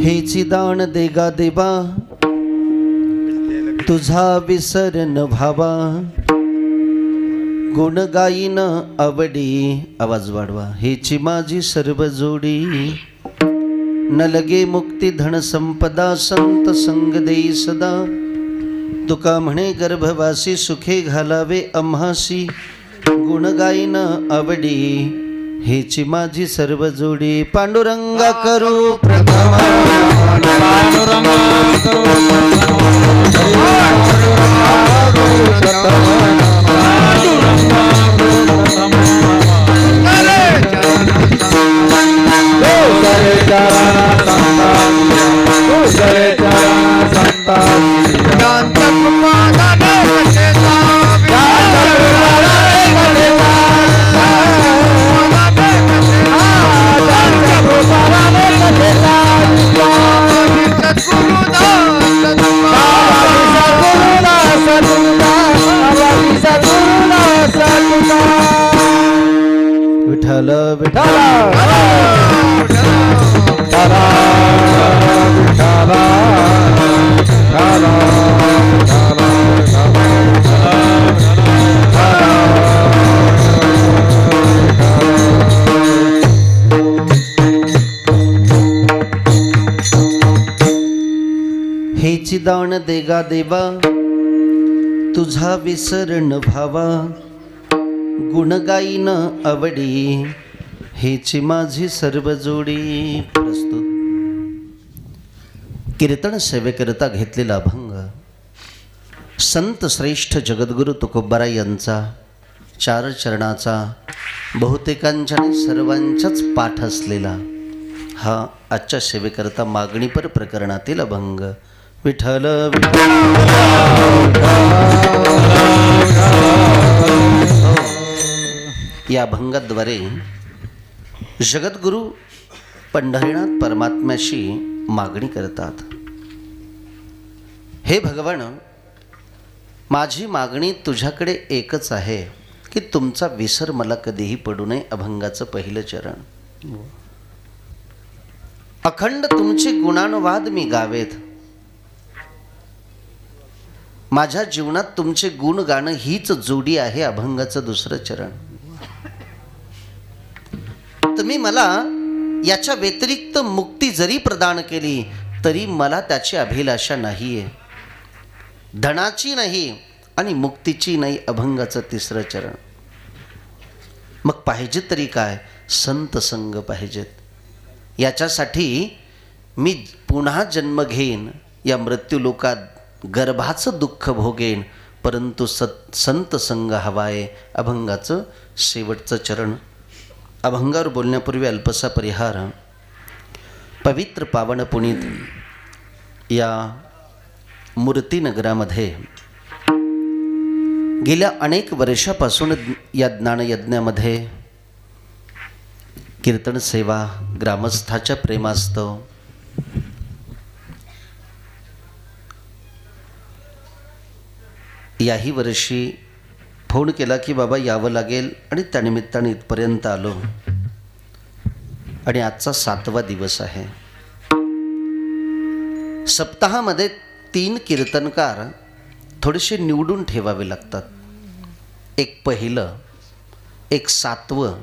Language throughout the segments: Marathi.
हेची दान देगा देवा तुझा विसर न भावा गुण गाईन आवडी आवाज वाढवा हेची माझी सर्व जोडी न लगे मुक्ती धन संपदा संत संग देई सदा तुका म्हणे गर्भवासी सुखे घालावे आम्हासी गुण गाईन आवडी हेची माझी सर्व जोडी पांडुरंगा करू प्रथम विठ्ठल विठ्ठल हेची दान देगा देवा तुझा विसर न भावा गुण गाईन आवडी हेची माझी सर्व जोडी. प्रस्तुत कीर्तन सेवेकरिता घेतलेला अभंग संत श्रेष्ठ जगद्गुरु तुकोबाराय यांचा चार चरणाचा बहुतेकांच्या सर्वांचाच पाठ असलेला हा आजच्या सेवेकरिता मागणीपर प्रकरणातील अभंग. विठ्ठल या अभंगाद्वारे जगद्गुरु पंढरीनाथ परमात्म्याशी मागणी करतात. हे भगवान, माझी मागणी तुझ्याकडे एकच आहे की तुमचा विसर मला कधीही पडू नये. अभंगाचं पहिलं चरण. अखंड तुमचे गुणानुवाद मी गावेत. माझ्या जीवनात तुमचे गुण गाणं हीच जोडी आहे. अभंगाचं दुसरं चरण. तुम्ही मला याच्या व्यतिरिक्त मुक्ती जरी प्रदान केली तरी मला त्याची अभिलाषा नाहीये. धनाची नाही आणि मुक्तीची नाही. अभंगाचं तिसरं चरण. मग पाहिजे तरी काय? संत संग पाहिजेत. याच्यासाठी मी पुन्हा जन्म घेईन, या मृत्यूलोकात गर्भाचं दुःख भोगेन, परंतु संत संग हवाय. अभंगाचं शेवटचं चरण. अभंगावर बोलण्यापूर्वी अल्पसा परिहार. पवित्र पावन पुनीत या मूर्तिनगरामध्ये गेल्या अनेक वर्षापासून या ज्ञानयज्ञामध्ये कीर्तन सेवा ग्रामस्थाच्या प्रेमास्तव याही वर्षी फोन केला की बाबा यावं लागेल आणि त्यानिमित्ताने इथपर्यंत आलो. आणि आजचा 7वा दिवस आहे. सप्ताहामध्ये 3 कीर्तनकार थोडेसे निवडून ठेवावे लागतात. एक पहिलं, एक 7वं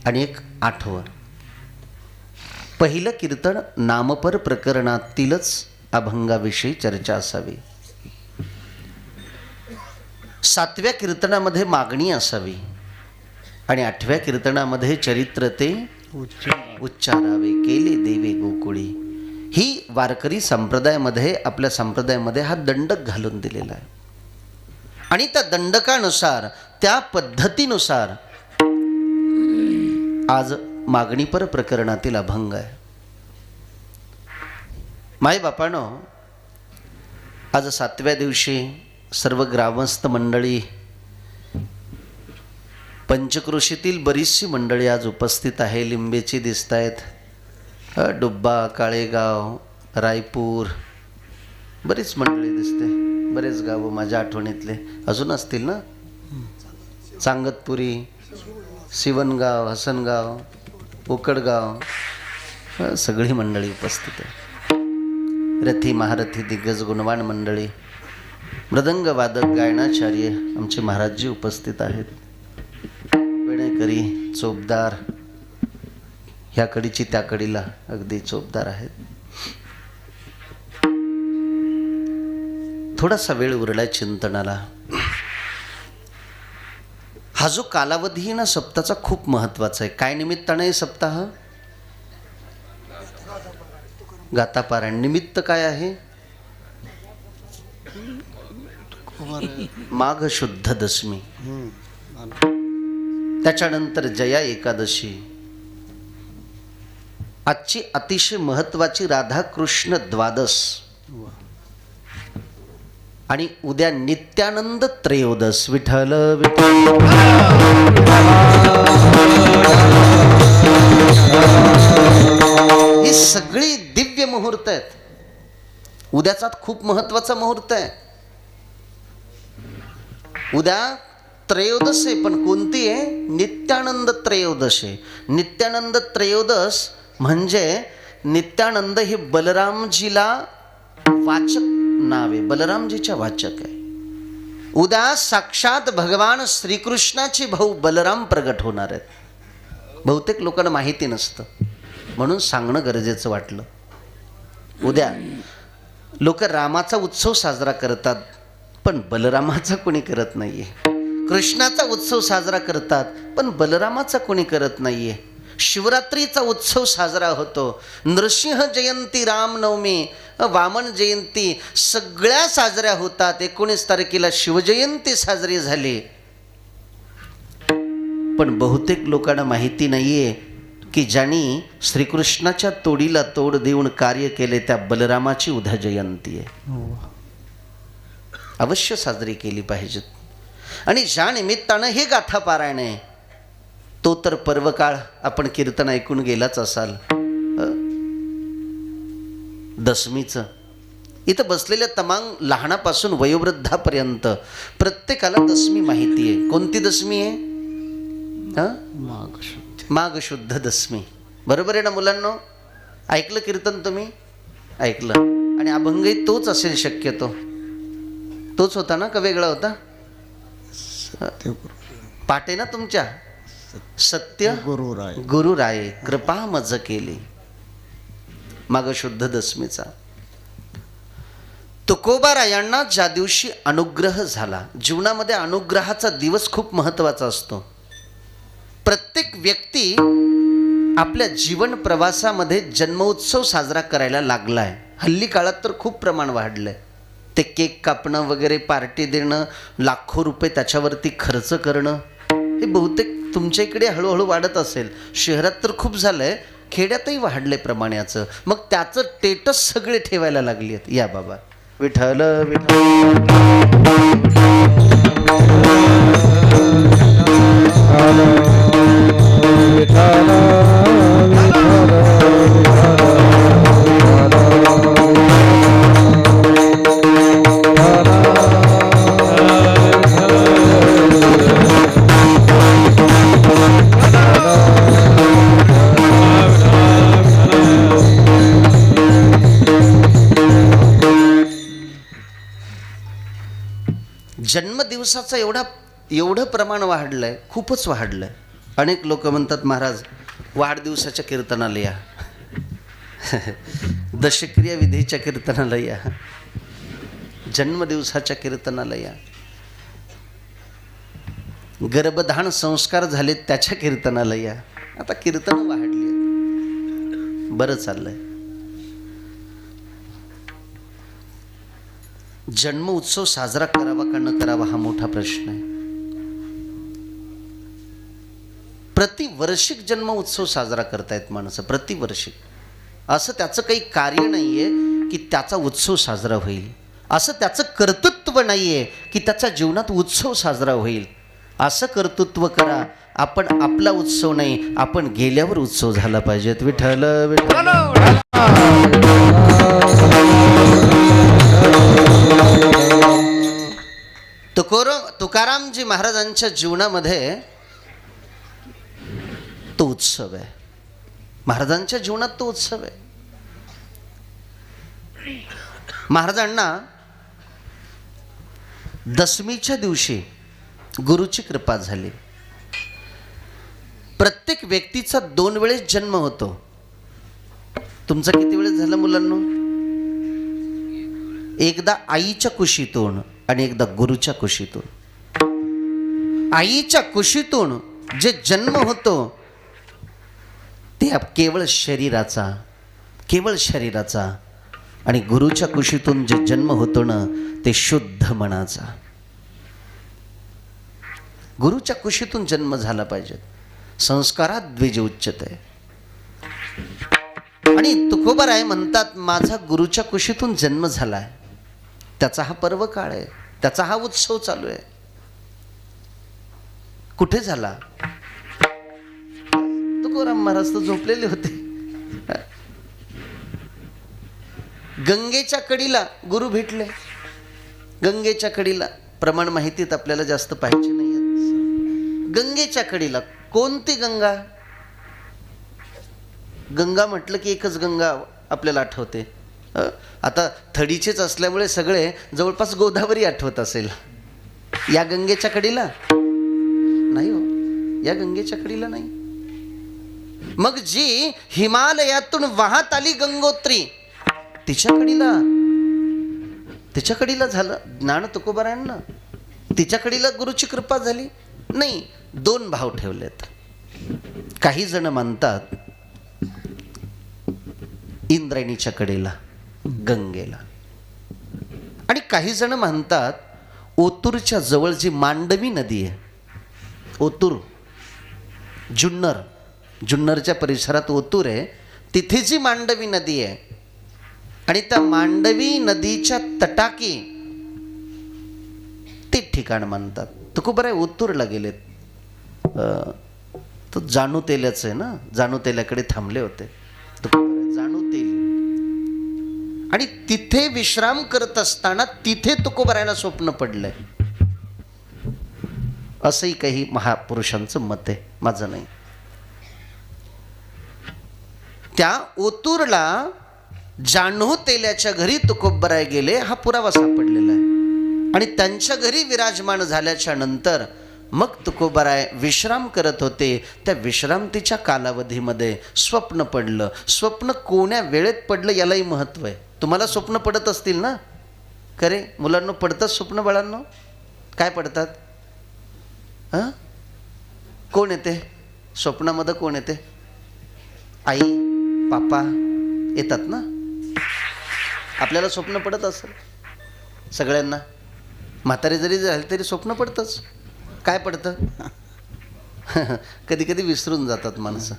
आणि एक 8वं. पहिलं कीर्तन नामपर प्रकरणातीलच अभंगाविषयी चर्चा असावी. 7व्या कीर्तनामध्ये मागणी असावी आणि 8व्या कीर्तनामध्ये चरित्र ते उच्चारावे केले देवे गोकुळी. ही वारकरी संप्रदायामध्ये, आपल्या संप्रदायामध्ये हा दंडक घालून दिलेला आहे. आणि त्या दंडकानुसार, त्या पद्धतीनुसार आज मागणीपर प्रकरणातील अभंग आहे. माय बापानो, आज 7व्या दिवशी सर्व ग्रामस्थ मंडळी, पंचक्रोशीतील बरीचशी मंडळी आज उपस्थित आहे. लिंबेची दिसत आहेत, डुब्बा, काळेगाव, रायपूर, बरीच मंडळी दिसते. बरेच गावं माझ्या आठवणीतले अजून असतील ना. सांगतपुरी, सिवनगाव, हसनगाव, उकडगाव, सगळी मंडळी उपस्थित आहे. रथी महारथी दिग्गज गुणवान मंडळी, मृदंग वादक गायनाचार्य आमचे महाराजजी उपस्थित आहेत, वेणेकरी चोपदार, ह्या कडीची त्या कडीला अगदी चोपदार आहेत. थोडासा वेळ उरलाय चिंतनाला. हा जो कालावधी ना सप्ताहाचा खूप महत्वाचा आहे. काय निमित्ताने आहे सप्ताह? गातापारायण. निमित्त काय आहे? माघ शुद्ध दशमी, त्याच्यानंतर जया एकादशी, आजची अतिशय महत्वाची राधाकृष्ण द्वादश आणि उद्या नित्यानंद त्रयोदश. विठ्ठल विठ्ठल. ही सगळी दिव्य मुहूर्त आहेत. उद्याचा खूप महत्वाचा मुहूर्त आहे. उद्या त्रयोदश आहे, पण कोणती आहे? नित्यानंद त्रयोदश आहे. नित्यानंद त्रयोदश म्हणजे नित्यानंद हे बलरामजीला वाचक नाव आहे, बलरामजीच्या वाचक आहे. उद्या साक्षात भगवान श्रीकृष्णाचे भाऊ बलराम प्रगट होणार आहेत. बहुतेक लोकांना माहिती नसतं, म्हणून सांगणं गरजेचं वाटलं. उद्या लोक रामाचा उत्सव साजरा करतात, पण बलरामाचा कोणी करत नाहीये. कृष्णाचा उत्सव साजरा करतात, पण बलरामाचा कोणी करत नाहीये. शिवरात्रीचा उत्सव साजरा होतो, नृसिंह जयंती, रामनवमी, वामन जयंती सगळ्या साजऱ्या होतात. 19 तारखेला शिवजयंती साजरी झाली, पण बहुतेक लोकांना माहिती नाहीये की ज्यांनी श्रीकृष्णाच्या तोडीला तोड देऊन कार्य केले त्या बलरामाची उद्या जयंती आहे. अवश्य साजरी केली पाहिजेत. आणि ज्या निमित्तानं हे गाथा पारायण आहे, तो तर पर्वकाळ आपण कीर्तन ऐकून गेलाच असाल. दशमीचं इथं बसलेल्या तमाम लहानापासून वयोवृद्धापर्यंत प्रत्येकाला दशमी माहिती आहे. कोणती दशमी आहे? माघ शुद्ध दशमी. बरोबर आहे ना मुलांनो? ऐकलं कीर्तन तुम्ही? ऐकलं. आणि अभंगही तोच असेल शक्यतो. तोच होता ना का वेगळा होता? पाटे ना तुमच्या? सत्य गुरुराये कृपा मज केली. माघ शुद्ध दशमीचा तुकोबारायांना ज्या दिवशी अनुग्रह झाला, जीवनामध्ये अनुग्रहाचा दिवस खूप महत्वाचा असतो. प्रत्येक व्यक्ती आपल्या जीवन प्रवासामध्ये जन्मोत्सव साजरा करायला लागलाय. हल्ली काळात तर खूप प्रमाण वाढलंय. ते केक कापणं वगैरे, पार्टी देणं, लाखो रुपये त्याच्यावरती खर्च करणं, हे बहुतेक तुमच्या इकडे हळूहळू वाढत असेल. शहरात तर खूप झालंय, खेड्यातही वाढलंय प्रमाण याचं. मग त्याचं स्टेटस सगळे ठेवायला लागली आहेत. या बाबा विठ्ठल विठ्ठल. जन्मदिवसाचं एवढं प्रमाण वाढलंय, खूपच वाढलंय. अनेक लोक म्हणतात महाराज वाढदिवसाच्या कीर्तनाला या, दशक्रिया विधीच्या कीर्तनाला या, जन्मदिवसाच्या कीर्तनाला या, गर्भधान संस्कार झालेत त्याच्या कीर्तनाला या. आता कीर्तन वाढली, बरं चाललंय. जन्म उत्सव साजरा करावा का न करावा हा मोठा प्रश्न आहे. प्रतिवर्षिक जन्म उत्सव साजरा करतायत माणसं, प्रतिवर्षिक. असं त्याचं काही कार्य नाहीये की त्याचा उत्सव साजरा होईल, असं त्याचं कर्तृत्व नाहीये की त्याच्या जीवनात उत्सव साजरा होईल. असं कर्तृत्व करा, आपण आपला उत्सव नाही, आपण गेल्यावर उत्सव झाला पाहिजेत. विठ्ठल विठ्ठल. तुकारामजी महाराजांच्या जीवनामध्ये तो उत्सव आहे. महाराजांच्या जीवनात तो उत्सव आहे. महाराजांना दशमीच्या दिवशी गुरुची कृपा झाली. प्रत्येक व्यक्तीचा 2 वेळेस जन्म होतो. तुमचा किती वेळेस झाला मुलांनो? एकदा आईच्या कुशीतून आणि एकदा गुरुच्या कुशीतून. आईच्या कुशीतून जे जन्म होतो ते केवळ शरीराचा आणि गुरुच्या कुशीतून जे जन्म होतो ना ते शुद्ध मनाचा. गुरुच्या कुशीतून जन्म झाला पाहिजे. संस्कारात द्विज उच्चते. आणि तुकोबाराय म्हणतात माझा गुरुच्या कुशीतून जन्म झालाय. त्याचा हा पर्व काळ आहे, त्याचा हा उत्सव चालू आहे. कुठे झाला? तुकोराम महाराज तर झोपलेले होते. गंगेच्या कडीला गुरु भेटले. गंगेच्या कडीला प्रमाण माहितीत आपल्याला जास्त पाहिजे नाही. गंगेच्या कडीला. कोणती गंगा? गंगा म्हटलं की एकच गंगा आपल्याला आठवते. आता थडीचेच असल्यामुळे सगळे जवळपास गोदावरी आठवत असेल. या गंगेच्या कडीला नाही हो, या गंगेच्या कडीला नाही. मग जी हिमालयातून वाहत आली गंगोत्री तिच्या कडीला झालं ज्ञान तुकोबारायांना. तिच्या कडीला गुरुची कृपा झाली नाही. 2 भाव ठेवलेत. काही जण म्हणतात इंद्रायणीच्या कडेला गंगेला, आणि काही जण म्हणतात ओतूरच्या जवळ जी मांडवी नदी आहे, ओतूर जुन्नरच्या परिसरात ओतूर आहे, तिथे जी मांडवी नदी आहे आणि त्या मांडवी नदीच्या तटाकी ते ठिकाण म्हणतात. तुकोबाराय ओतूरला गेलेत. तो जाणूतेल्याच आहे ना, जाणूतेल्याकडे थांबले होते तुकोबाराय. जाणूतेली आणि तिथे विश्राम करत असताना तिथे तुकोबारायांना स्वप्न पडलंय. असंही काही महापुरुषांचं मत आहे, माझं नाही. त्या ओतूरला जाणूतेल्याच्या घरी तुकोबाराय गेले, हा पुरावा सापडलेला आहे. आणि त्यांच्या घरी विराजमान झाल्याच्या नंतर मग तुकोबाराय विश्राम करत होते. त्या विश्रांतीच्या कालावधीमध्ये स्वप्न पडलं. स्वप्न कोण्या वेळेत पडलं यालाही महत्त्व आहे. तुम्हाला स्वप्न पडत असतील ना? खरे मुलांना पडतात स्वप्न? बाळांनो काय पडतात? कोण येते स्वप्नामध्ये? कोण येते? आई पापा येतात ना? आपल्याला स्वप्न पडत असेल सगळ्यांना. म्हातारे जरी झाले तरी स्वप्न पडतंच. काय पडतं? कधी कधी विसरून जातात माणसं.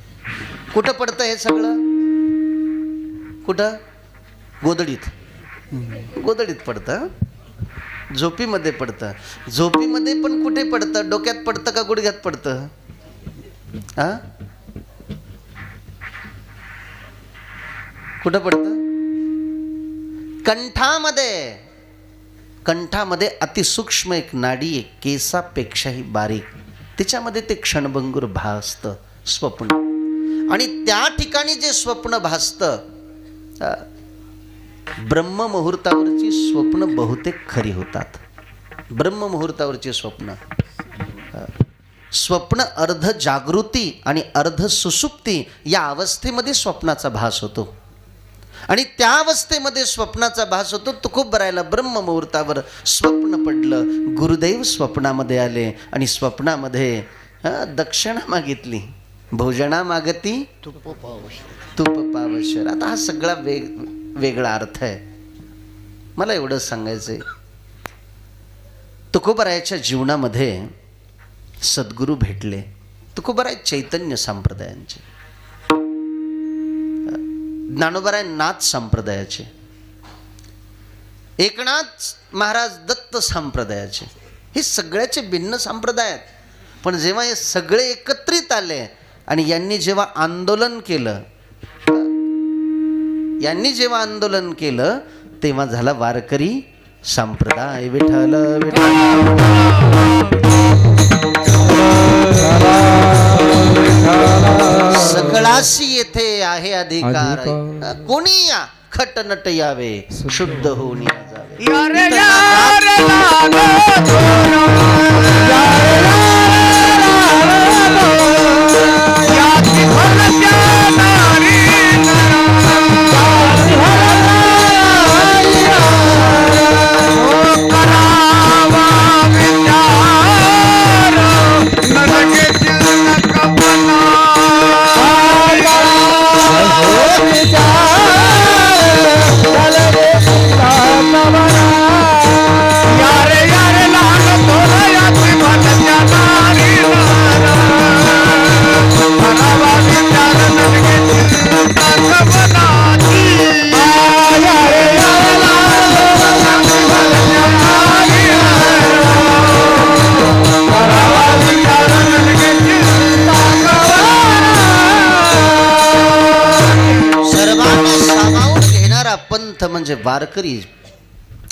कुठं पडतं हे सगळं? कुठं? गोदडीत पडतं. झोपीमध्ये पडतं. झोपीमध्ये पण कुठे पडतं? डोक्यात पडतं का गुडघ्यात पडतं? कुठं पडतं? कंठामध्ये अतिसूक्ष्म एक नाडी आहे, केसापेक्षाही बारीक. त्याच्यामध्ये ते क्षणभंगूर भासतं स्वप्न. आणि त्या ठिकाणी जे स्वप्न भासतं, ब्रह्ममुहूर्तावरची स्वप्न बहुतेक खरी होतात. ब्रह्ममुहूर्तावरची स्वप्न अर्ध जागृती आणि अर्ध सुसुप्ती या अवस्थेमध्ये स्वप्नाचा भास होतो. आणि त्या अवस्थेमध्ये स्वप्नाचा भास होतो. तुकोबारायला ब्रह्ममुहूर्तावर स्वप्न पडलं. गुरुदेव स्वप्नामध्ये आले आणि स्वप्नामध्ये दक्षिणा मागितली. भोजना मागती तूप पावशर. आता हा सगळा वेगळा अर्थ आहे. मला एवढंच सांगायचंय, तुकोबारायाच्या जीवनामध्ये सद्गुरू भेटले. तुकोबाराय चैतन्य संप्रदायांचे, ज्ञानोबाराय नाथ संप्रदायाचे, एकनाथ महाराज दत्त संप्रदायाचे. हे सगळ्याचे भिन्न संप्रदाय आहेत. पण जेव्हा हे सगळे एकत्रित आले आणि यांनी जेव्हा आंदोलन केलं तेव्हा झाला वारकरी संप्रदाय. विठ्ठल सकळाशी येथे आहे अधिकार. कोणी या, खटनट यावे शुद्ध होऊन या जावे. यारे यारे लागो दोरा, यारे याची भरत्या नारी करावा विचार नरके चिलक बना यारे यारे लाल तोरा याची भरत्या नारी करावा विचार नरके चिलक बना यारे यारे लाल सर्वांना सामावून घेणारा पंथ म्हणजे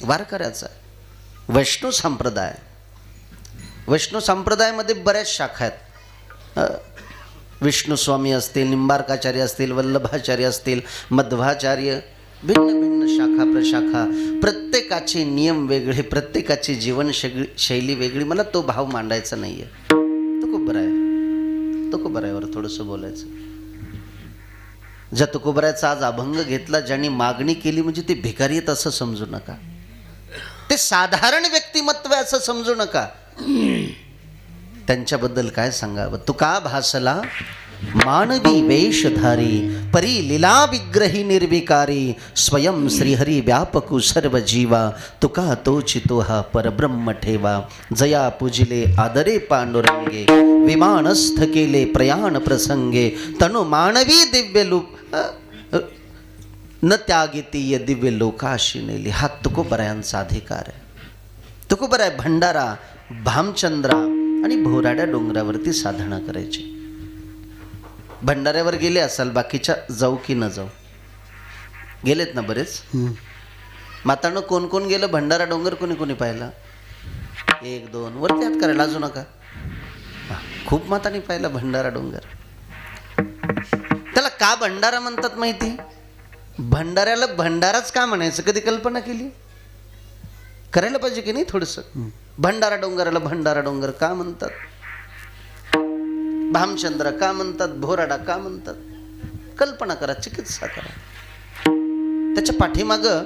वारकऱ्याचा वैष्णव संप्रदाय. वैष्णव संप्रदायामध्ये बऱ्याच शाखा आहेत. विष्णू स्वामी असतील, निंबार्काचार्य असतील, वल्लभाचार्य असतील, मध्वाचार्य, भिन्न भिन्न शाखा प्रशाखा, प्रत्येकाचे नियम वेगळे, प्रत्येकाची जीवनशैली वेगळी. मला तो भाव मांडायचा नाही आहे. तो खूप बरं आहे वर थोडंसं बोलायचं. ज्या तुकोबरायचा आज अभंग घेतला, ज्यांनी मागणी केली म्हणजे ते भिकारी आहेत असं समजू नका. ते साधारण व्यक्तिमत्व असं समजू नका. त्यांच्याबद्दल काय सांगावं. तुका भासला मानवी वेशधारी, परी लीला विग्रही निर्विकारी, स्वयं श्रीहरी व्यापकू सर्व जीवा, तुका तोचितो हा परब्रह्म ठेवा, जया पूजिले आदरे पांडुरंगे, विमानस्थ केले प्रयाण प्रसंगे, तनु मानवी दिव्य न त्यागितीय दिव्य लोकाशी नेली. हा तुकोबरायांचा अधिकार आहे. तुकोबराय भंडारा, भामचंद्रा आणि भोराड्या डोंगरावरती साधना करायची. भंडाऱ्यावर गेले असाल, बाकीच्या जाऊ की न जाऊ, गेलेत ना बरेच. मातानं कोण कोण गेलं भंडारा डोंगर, कोणी कोणी पाहिला? 1 2 वरती हात करायला लाजू नका. खूप मातांनी पाहिला भंडारा डोंगर. त्याला का भंडारा म्हणतात माहिती? भंडाऱ्याला भंडाराच का म्हणायचं कधी कल्पना केली? करायला पाहिजे की नाही थोडंसं. भंडारा डोंगराला भंडारा डोंगर का म्हणतात? भामचंद्र का म्हणतात? भोराडा का म्हणतात? कल्पना करा, चिकित्सा करा. त्याच्या पाठीमागं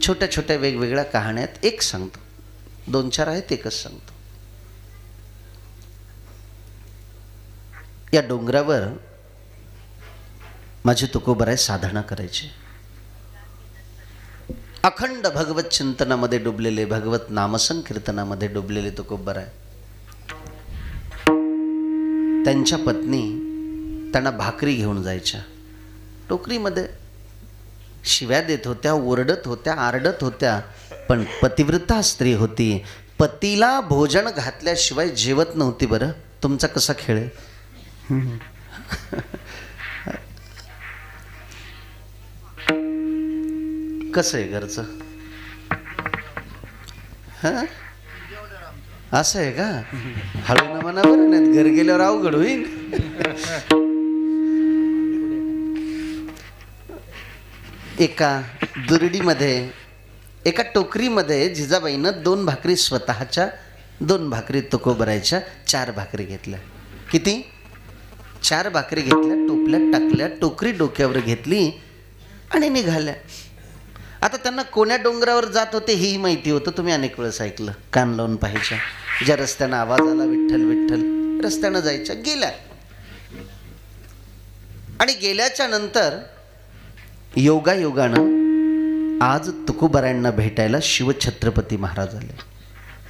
छोट्या छोट्या वेगवेगळ्या कहाण्यात. एक सांगतो, 2-4 आहेत, एकच सांगतो. या डोंगरावर माझे तुकोबराय साधना करायचे. अखंड भगवत चिंतनामध्ये डुबलेले, भगवत नामसंकीर्तनामध्ये डुबलेले तुकोबराय. त्यांच्या पत्नी त्यांना भाकरी घेऊन जायच्या. टोकरीमध्ये शिव्या देत होत्या, ओरडत होत्या, आरडत होत्या. पण पतिव्रता स्त्री होती. पतीला भोजन घातल्याशिवाय जेवत नव्हती. बरं, तुमचा कसा खेळ आहे? कसं आहे घरचं? हां, असं आहे का? हळू न म्हणा बरं, नाही घर गेल्यावर अवघड होईल. एका दुरडीमध्ये, एका टोकरीमध्ये जिजाबाईनं 2 भाकरी स्वतःच्या, 2 भाकरी तुकोबरायच्या, 4 भाकरी घेतल्या. किती? 4 भाकरी घेतल्या, टोपल्यात टाकल्या, टोकरी डोक्यावर घेतली आणि निघाल्या. आता त्यांना कोण्या डोंगरावर जात होते हेही माहिती होतं. तुम्ही अनेक वेळेस ऐकलं, कान लावून पाहायच्या. ज्या रस्त्यानं आवाज आला विठ्ठल विठ्ठल, रस्त्यानं जायच्या. गेल्या. आणि गेल्याच्या नंतर योगायोगानं आज तुकोबरायांना भेटायला शिवछत्रपती महाराज आले,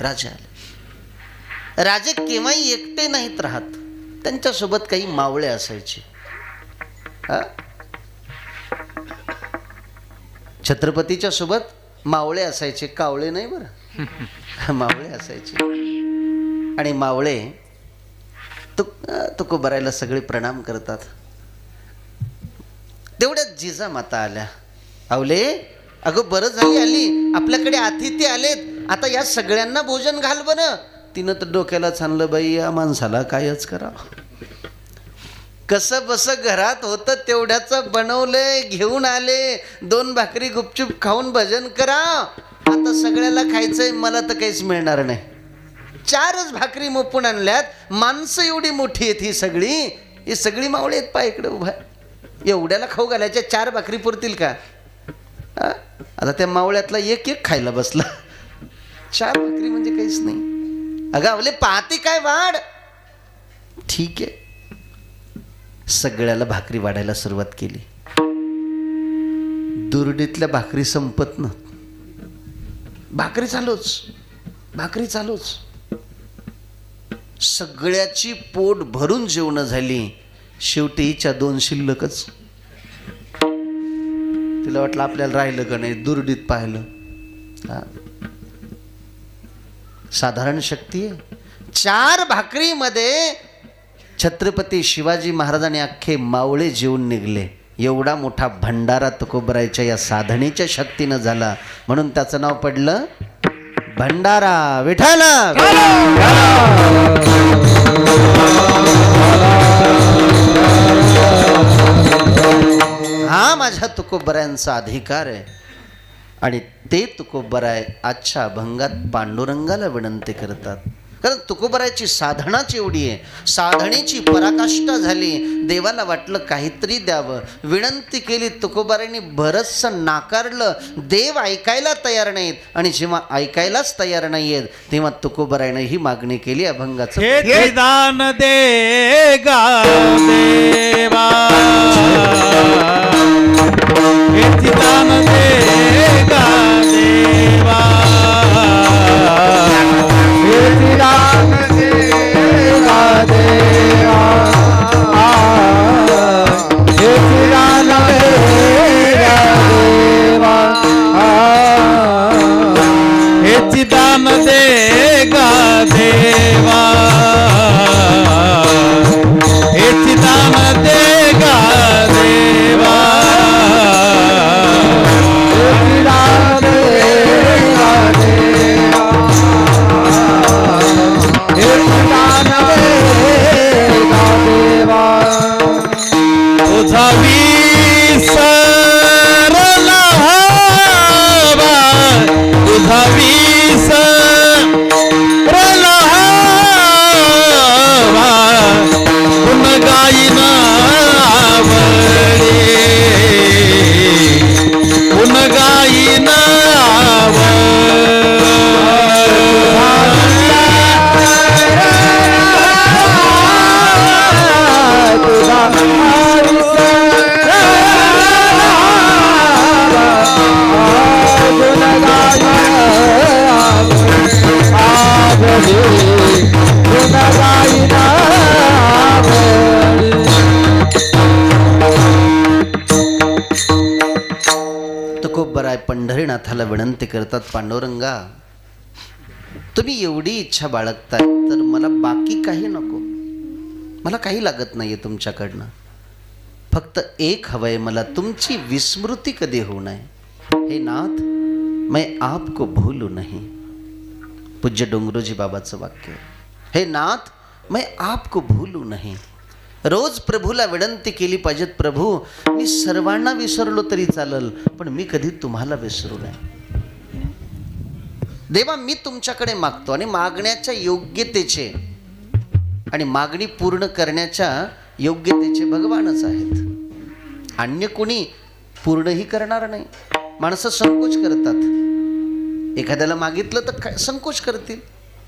राजे आले. राजे केव्हाही एकटे नाहीत राहत, त्यांच्यासोबत काही मावळे असायचे. छत्रपतीच्या सोबत मावळे असायचे, कावळे नाही बरं, मावळे असायचे. आणि मावळे तुकोबरायला सगळे प्रणाम करतात. तेवढ्यात जिजामाता आल्या. आवले, अगं बरं झाली आली, आपल्याकडे अतिथी आलेत, आता या सगळ्यांना भोजन घाल बरं. तिनं तर डोक्याला छानलं, बाई या माणसाला कायच करा. कसं बस घरात होतं तेवढ्याचं बनवलंय, घेऊन आले, 2 भाकरी गुपचूप खाऊन भजन करा. आता सगळ्याला खायचंय, मला तर काहीच मिळणार नाही. 4च भाकरी मोपून आणल्यात. माणसं एवढी मोठी आहेत ही सगळी मावळे आहेत. पाय इकडे उभा, एवढ्याला खाऊ घालायच्या 4 भाकरी पुरतील का? आता त्या मावळ्यातला एक खायला बसला. 4 भाकरी म्हणजे काहीच नाही. अगं आवले पाहते काय वाढ. ठीक आहे, सगळ्याला भाकरी वाढायला सुरुवात केली. दुर्डीतल्या भाकरी संपत ना, भाकरी चालूच. सगळ्याची पोट भरून जेवण झाली. शेवटी हिच्या 2 शिल्लकच. तिला वाटलं आपल्याला राहिलं का नाही, दुर्डीत पाहिलं. साधारण शक्ती आहे. 4 भाकरीमध्ये छत्रपती शिवाजी महाराजांनी अख्खे मावळे जेवून निघले. एवढा मोठा भंडारा तुकोबरायच्या या साधनेच्या शक्तीनं झाला, म्हणून त्याचं नाव पडलं भंडारा. विठ्ठल हा माझ्या तुकोबरायांचा अधिकार आहे. आणि ते तुकोबराय आजच्या अभंगात पांडुरंगाला विनंती करतात. कारण तुकोबरायची साधनाच एवढी आहे, साधनेची पराकाष्ठा झाली. देवाला वाटलं काहीतरी द्यावं, विनंती केली. तुकोबरायांनी बरचसं नाकारलं. देव ऐकायला तयार नाहीत, आणि जेव्हा ऐकायलाच तयार नाहीयेत तेव्हा तुकोबरायाने ही मागणी केली अभंगाचं. हे दान दे गा देवा, हे दान दे गा देवा, हे दान दे गा देवा, हे दान दे गा देवा, हे दान दे गा देवा, हे दान दे गा देवा, तुझा विसरला हवा, तुझा विसरला हवा, गुण गायिना आवडे, गुण गायिना तुकोबराय पंढरीनाथाला विनंती करतात, पांडुरंगा तुम्ही एवढी इच्छा बाळगताय तर मला बाकी काही नको, मला काही लागत नाहीये तुमच्याकडनं. फक्त एक हवंय मला, तुमची विस्मृती कधी होऊ नये. हे नाथ मैं आपको भूलू नहीं. पूज्य डोंगरोजी बाबाचं वाक्य. हे नाथ मैं आपको भूलू नहीं. रोज प्रभूला विनंती केली पाहिजेत, प्रभू मी सर्वांना विसरलो तरी चालल, पण मी कधी तुम्हाला विसरू नये. देवा मी तुमच्याकडे मागतो, आणि मागण्याच्या योग्यतेचे आणि मागणी पूर्ण करण्याच्या योग्यतेचे भगवानच आहेत. अन्य कोणी पूर्णही करणार नाही. माणसं संकोच करतात. एखाद्याला मागितलं तर काय संकोच करतील,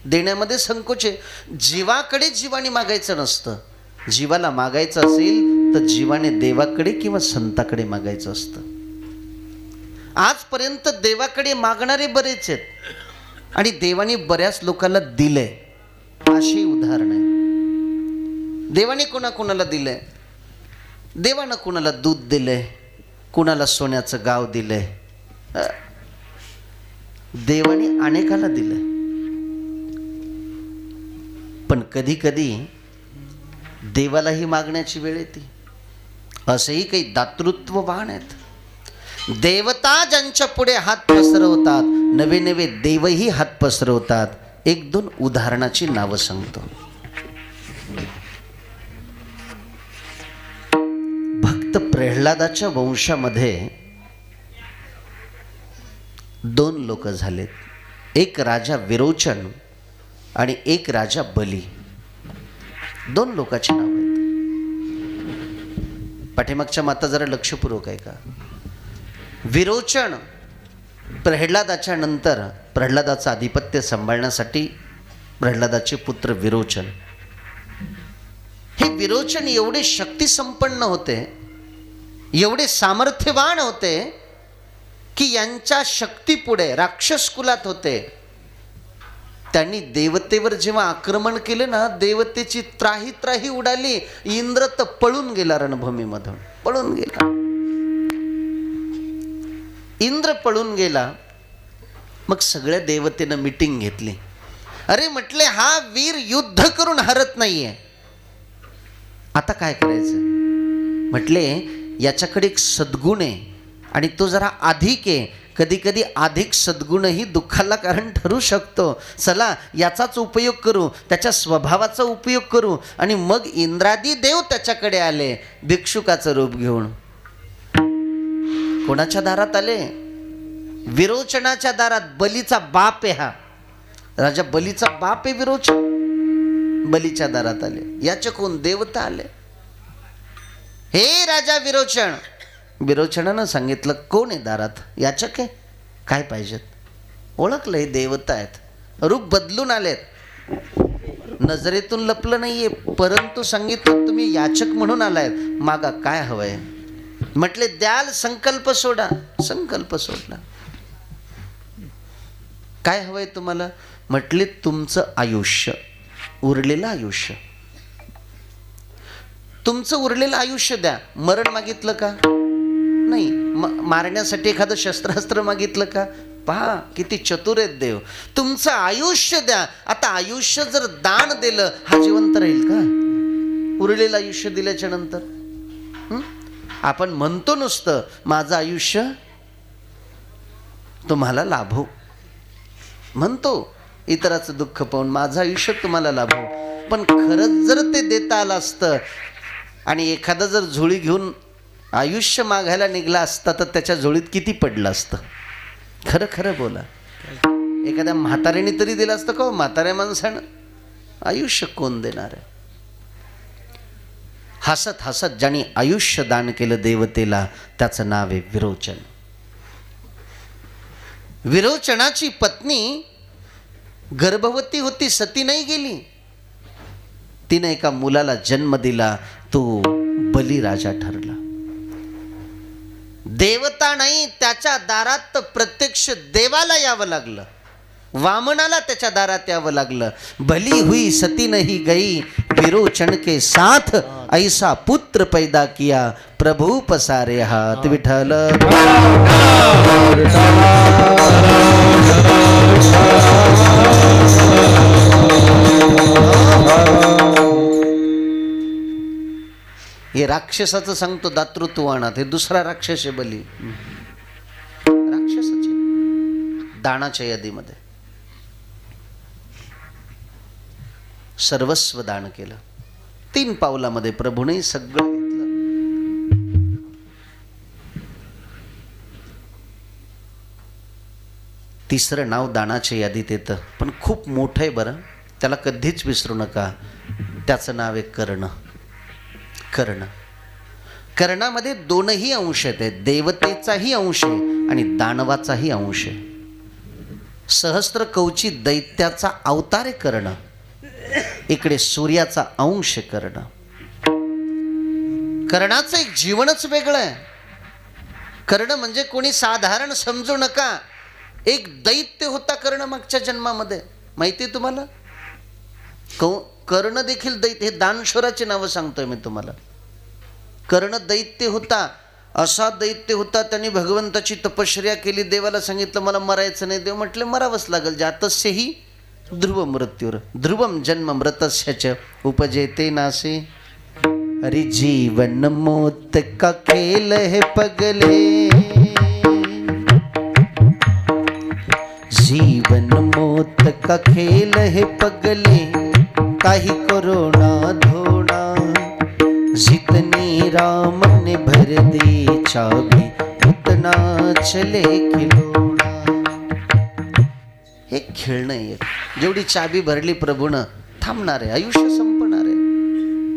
देण्यामध्ये संकोच आहे. जीवाकडे जीवाने मागायचं नसतं. जीवाला मागायचं असेल तर जीवाने देवाकडे किंवा संताकडे मागायचं असतं. आजपर्यंत देवाकडे मागणारे बरेच आहेत, आणि देवाने बऱ्याच लोकांना दिलंय. अशी उदाहरण आहे. देवाने कोणाकोणाला दिलंय? देवानं कोणाला दूध दिलंय, कोणाला सोन्याचं गाव दिलंय. देवाने अनेकाला दिलंय. पण कधी कधी देवालाही मागण्याची वेळ येते. असेही काही दातृत्ववान आहेत. देवता ज्यांच्या पुढे हात पसरवतात, नवे नवे देवही हात पसरवतात. 1-2 उदाहरणाची नावं सांगतो. प्रल्हादाच्या वंशामध्ये 2 लोक झालेत. एक राजा विरोचन आणि एक राजा बली. 2 लोकांची नाव आहेत. पाठीमागच्या माता जरा लक्षपूर्वक आहे का. विरोचन प्रल्हादाच्या नंतर प्रल्हादाचं आधिपत्य सांभाळण्यासाठी प्रल्हादाचे पुत्र विरोचन. हे विरोचन एवढे शक्तिसंपन्न होते, एवढे सामर्थ्यवान होते की यांच्या शक्तीपुढे राक्षस कुलात होते. त्यांनी देवतेवर जेव्हा आक्रमण केलं ना, देवतेची त्राही त्राही उडाली. इंद्र तर पळून गेला, रणभूमीमधून पळून गेला. इंद्र पळून गेला. मग सगळ्या देवतेनं मीटिंग घेतली. अरे म्हटले, हा वीर युद्ध करून हरत नाहीये, आता काय करायचं. म्हटले, याच्याकडे एक सद्गुण आहे आणि तो जरा अधिक आहे. कधी कधी अधिक सद्गुणही दुःखाला कारण ठरू शकतो. चला याचाच उपयोग करू, त्याच्या स्वभावाचा उपयोग करू. आणि मग इंद्रादी देव त्याच्याकडे आले भिक्षुकाचं रूप घेऊन. कोणाच्या दारात आले? विरोचनाच्या दारात. बलीचा बाप आहे हा राजा, बलीचा बाप आहे विरोचन. बलीच्या दारात आले. याचे कोण? देवता आले. हे राजा विरोचन. विरोचनानं सांगितलं, कोण आहे दारात? याचक आहे, काय पाहिजेत? ओळखलं, हे देवता आहेत. रूप बदलून आलेत, नजरेतून लपलं नाहीये, परंतु सांगितलं तुम्ही याचक म्हणून आलायत, मागा काय हवंय. म्हटले, द्याल संकल्प सोडा. संकल्प सोडला. काय हवंय तुम्हाला? म्हटले, तुमचं आयुष्य, उरलेलं आयुष्य, तुमचं उरलेलं आयुष्य द्या. मरण मागितलं का? नाही. मारण्यासाठी एखादं शस्त्रास्त्र मागितलं का? पहा किती चतुर आहेत देव. तुमचं आयुष्य द्या. आता आयुष्य जर दान दिलं, हा जिवंत राहील का? उरलेलं आयुष्य दिल्याच्या नंतर आपण म्हणतो नुसतं माझं आयुष्य तुम्हाला लाभो, म्हणतो इतराचं दुःख पाहून माझं आयुष्य तुम्हाला लाभो. पण खरंच जर ते देता आलं असतं आणि एखादा जर झोळी घेऊन आयुष्य मागायला निघला असता तर त्याच्या झोळीत किती पडलं असतं? खरं खरं बोला. एखाद्या म्हाताऱ्याने तरी दिलं असतं का? म्हाताऱ्या माणसानं आयुष्य कोण देणार आहे? हसत हसत ज्याने आयुष्य दान केलं देवतेला, त्याचं नाव आहे विरोचन. विरोचनाची पत्नी गर्भवती होती, सती नाही गेली. तिने एका मुलाला जन्म दिला, तो बलिराजा ठरला. देवता नाही, त्याच्या दारात तर प्रत्यक्ष देवाला यावं लागलं. वामनाला त्याच्या दारात यावं लागलं. भली हुई सती नहीं गई, विरोचन के साथ ऐसा पुत्र पैदा किया, प्रभु पसारे हाथ. विठ्ठल हे राक्षसाचं सांगतो दातृत्वानात. हे दुसरा राक्षस आहे बली. राक्षसाचे दानाच्या यादीमध्ये सर्वस्व दान केलं. 3 पावलामध्ये प्रभूने सगळं घेतलं. तिसरं नाव दानाच्या यादीत येतं, पण खूप मोठं आहे बरं, त्याला कधीच विसरू नका. त्याचं नाव आहे कर्ण. कर्ण. कर्णामध्ये 2ही अंश आहेत, देवतेचाही अंश आहे आणि दानवाचाही अंश आहे. सहस्त्र कवची दैत्याचा अवतार आहे कर्ण. इकडे सूर्याचा अंश कर्ण. कर्णाचं एक जीवनच वेगळं आहे. कर्ण म्हणजे कोणी साधारण समजू नका. एक दैत्य होता कर्ण मागच्या जन्मामध्ये, माहिती आहे तुम्हाला? कर्ण देखील दैत्य. हे दानशूराची नावं सांगतोय मी तुम्हाला. कर्ण दैत्य होता. असा दैत्य होता, त्यांनी भगवंताची तपश्चर्या केली. देवाला सांगितलं मला मरायचं नाही. देव म्हटले मरावंच लागेल. जातस्य हि ध्रुव मृत्यूर ध्रुवम जन्म मृतस्य च उपजेते नासे. अरे जीवन मौत का खेल है पगले, जीवन मौत का खेल है पगले, काही करो ना धोना, जितनी राम ने भर दी चाबी, इतना चले खिलौना. हे खेळणं आहे. जेवढी चाबी भरली प्रभूनं, थांबणार आहे, आयुष्य संपणार आहे.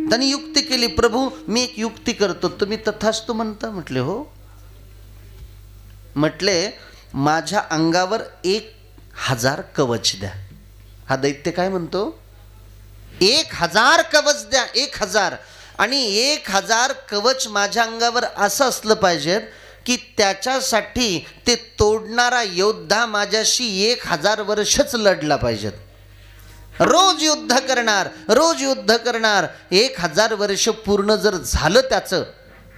त्यांनी युक्ती केली, प्रभू मी एक युक्ती करतो, तुम्ही तथास्तु म्हणता. म्हटले हो. म्हटले माझ्या अंगावर 1000 कवच द्या. हा दैत्य काय म्हणतो? 1000 कवच द्या, 1000. आणि 1000 कवच माझ्या अंगावर असं असलं पाहिजे की त्याच्यासाठी ते तोडणारा योद्धा माझ्याशी 1000 वर्षच लढला पाहिजेत. रोज युद्ध करणार, रोज युद्ध करणार. 1000 वर्ष पूर्ण जर झालं त्याचं,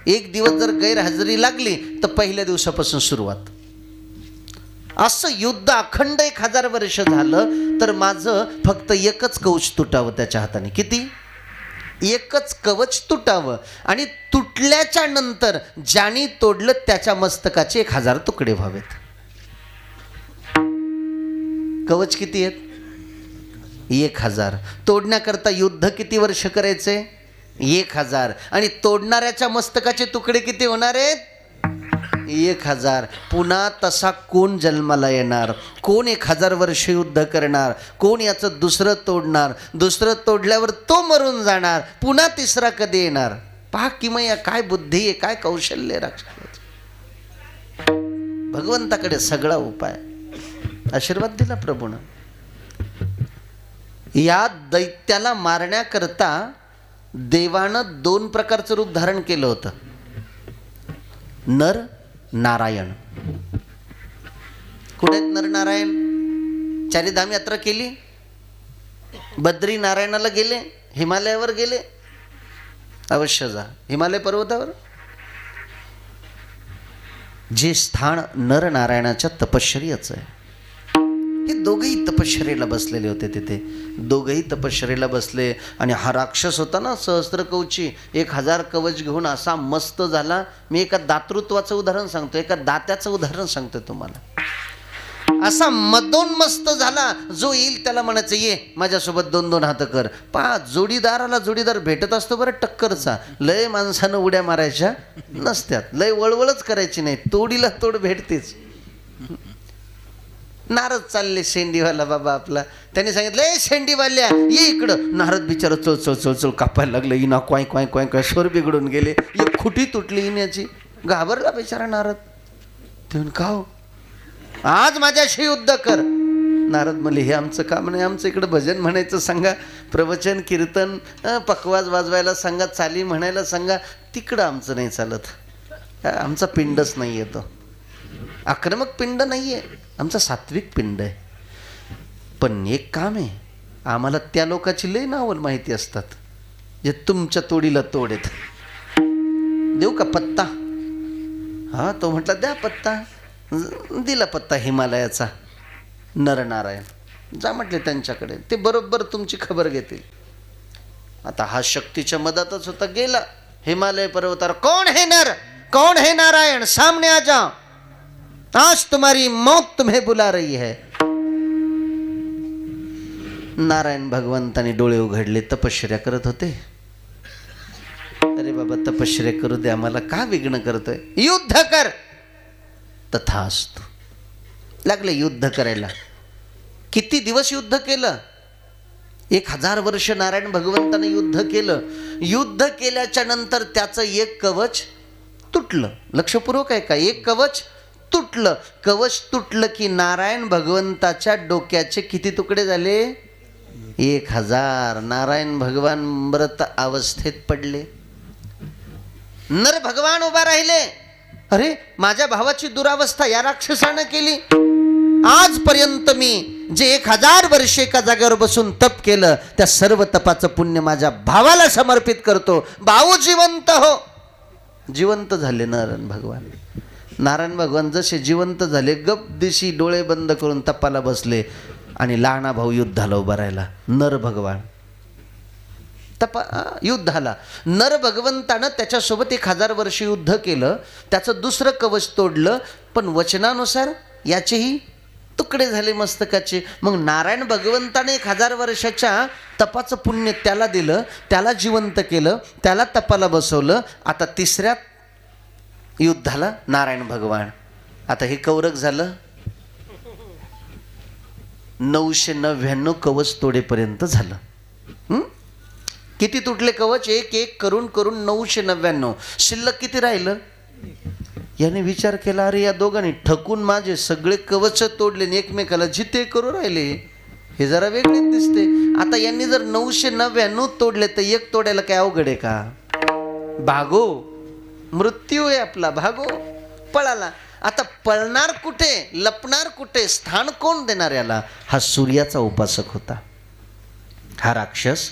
एक दिवस जर गैरहजेरी लागली तर पहिल्या दिवसापासून सुरुवात. असं युद्ध अखंड 1000 वर्ष झालं तर माझं फक्त एकच कवच तुटावं त्याच्या हाताने. किती? एकच कवच तुटावं. आणि तुटल्याच्या नंतर ज्याने तोडलं त्याच्या मस्तकाचे 1000 तुकडे व्हावेत. कवच किती आहेत? 1000. तोडण्याकरता युद्ध किती वर्ष करायचे? 1000. आणि तोडणाऱ्याच्या मस्तकाचे तुकडे किती होणार आहेत? 1000. पुन्हा तसा कोण जन्माला येणार? कोण 1000 वर्ष युद्ध करणार? कोण याचं दुसरं तोडणार? दुसरं तोडल्यावर तो मरून जाणार. पुन्हा तिसरा कधी येणार? पहा किमया काय बुद्धी आहे, काय कौशल्य राक्षसाचं. भगवंताकडे सगळा उपाय. आशीर्वाद दिला प्रभूनं. या दैत्याला मारण्याकरता देवानं 2 प्रकारचं रूप धारण केलं होतं. नर नारायण. कुठे आहेत नर नारायण? चारीधाम यात्रा केली, बद्री नारायणाला गेले, हिमालयावर गेले. अवश्य जा हिमालय पर्वतावर. जे स्थान नर नारायणाच्या तपश्चर्याचं आहे. हे दोघेही तपश्चर्येला बसलेले होते तिथे. दोघेही तपश्चर्येला बसले. आणि हा राक्षस होता ना सहस्त्रकवची, 1000 कवच घेऊन असा मस्त झाला. मी एका दातृत्वाचं उदाहरण सांगतो, एका दात्याचं उदाहरण सांगतो तुम्हाला. असा मदोन्मस्त झाला. जो येईल त्याला म्हणायचं ये माझ्यासोबत 2-2 हात कर. पहा जोडीदाराला जोडीदार भेटत असतो बरं टक्करचा. लय माणसानं उड्या मारायच्या नसत्यात, लय वळवळच करायची नाही, तोडीला तोड भेटतेच. नारद चालले शेंडीवाला बाबा आपला. त्याने सांगितलं ए शेंडीवाल्या ये इकडं. नारद बिचारा चल चल चल चल कापायला लागलं. इना क्वाय क्वाय क्वाय क्वाय स्वर बिघडून गेले. एक खुटी तुटली इन्याची. घाबरला बिचारा नारद. ते का हो आज माझ्याशी युद्ध कर. नारद म्हणले हे आमचं काम नाही, आमचं इकडं भजन म्हणायचं सांगा, प्रवचन कीर्तन पखवाज वाजवायला सांगा, चाली म्हणायला सांगा. तिकडं आमचं नाही चालत. आमचा पिंडच नाही आहे, तो आक्रमक पिंड नाही आहे, आमचा सात्विक पिंड आहे. पण एक काम आहे, आम्हाला त्या लोकांची लय नावं माहिती असतात जे तुमच्या तोडीला तोड आहेत. देऊ का पत्ता? हा तो म्हटला द्या पत्ता. दिला पत्ता हिमालयाचा. नरनारायण जा म्हटले त्यांच्याकडे, ते बरोबर तुमची खबर घेतील. आता हा शक्तीच्या मदातच होता. गेला हिमालय पर्वतावर. कौन है नर, कौन है नारायण, सामने आ जाओ, आज तुम्हारी मौत तुम्हें बुला रही है. नारायण भगवंताने डोळे उघडले. तपश्चर्या करत होते. अरे बाबा तपश्चर्या करू दे, आम्हाला का विघ्न करतोय? युद्ध कर. तथास्तु. लागले युद्ध करायला. किती दिवस युद्ध केलं? 1000 वर्ष नारायण भगवंताने युद्ध केलं. युद्ध केल्याच्या नंतर त्याचं एक कवच तुटलं. लक्षपूर्वक आहे का? एक कवच तुटलं. कवच तुटलं की नारायण भगवंताच्या डोक्याचे किती तुकडे झाले? 1000. नारायण भगवान मृत अवस्थेत पडले. नर भगवान उभा राहिले. अरे माझ्या भावाची दुरावस्था या राक्षसानं केली. आजपर्यंत मी जे 1000 वर्षे एका जागेवर बसून तप केलं त्या सर्व तपाचं पुण्य माझ्या भावाला समर्पित करतो. भाऊ जिवंत हो. जिवंत झाले नारायण भगवान. नारायण भगवान जसे जिवंत झाले, गप दिशी डोळे बंद करून तपाला बसले. आणि लहाना भाऊ युद्धाला उभा राहिला. नर भगवान युद्धाला. नर भगवंतानं त्याच्यासोबत 1000 वर्ष युद्ध केलं. त्याचं दुसरं कवच तोडलं. पण वचनानुसार याचेही तुकडे झाले मस्तकाचे. मग नारायण भगवंताने 1000 वर्षाच्या तपाचं पुण्य त्याला दिलं, त्याला जिवंत केलं, त्याला तपाला बसवलं. आता 3ऱ्या युद्धाला नारायण भगवान. आता हे कौरक झालं 999 कवच तोडेपर्यंत झालं. किती तुटले कवच? एक एक करून करून 999. शिल्लक किती राहिलं? याने विचार केला, अरे या दोघांनी ठकून माझे सगळे कवच तोडले आणि एकमेकाला जिते करू राहिले, हे जरा वेगळेच दिसते. आता यांनी जर 999 तोडले तर एक तोडायला काय अवघड आहे का? भागो, मृत्यू आहे आपला, भागो. पळाला. आता पळणार कुठे, लपणार कुठे, स्थान कोण देणार याला? हा सूर्याचा उपासक होता. हा राक्षस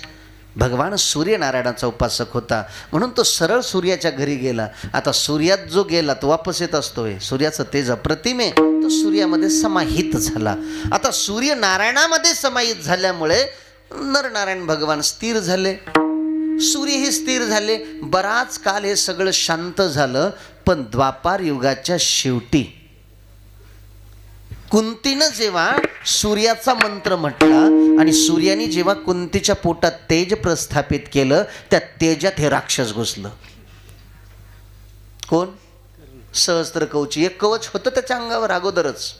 भगवान सूर्यनारायणाचा उपासक होता, म्हणून तो सरळ सूर्याच्या घरी गेला. आता सूर्यात जो गेला तो वापस येत असतोय. सूर्याचं तेज अप्रतिम आहे, तो सूर्यामध्ये समाहित झाला. आता सूर्यनारायणामध्ये समाहित झाल्यामुळे नरनारायण भगवान स्थिर झाले, सूर्यही स्थिर झाले. बराच काल हे सगळं शांत झालं. पण द्वापार युगाच्या शेवटी कुंतीनं जेव्हा सूर्याचा मंत्र म्हटला आणि सूर्याने जेव्हा कुंतीच्या पोटात तेज प्रस्थापित केलं, त्या तेजात हे राक्षस घुसलं. कोण? सहस्त्र कवची. एक कवच होतं त्याच्या अंगावर अगोदरच.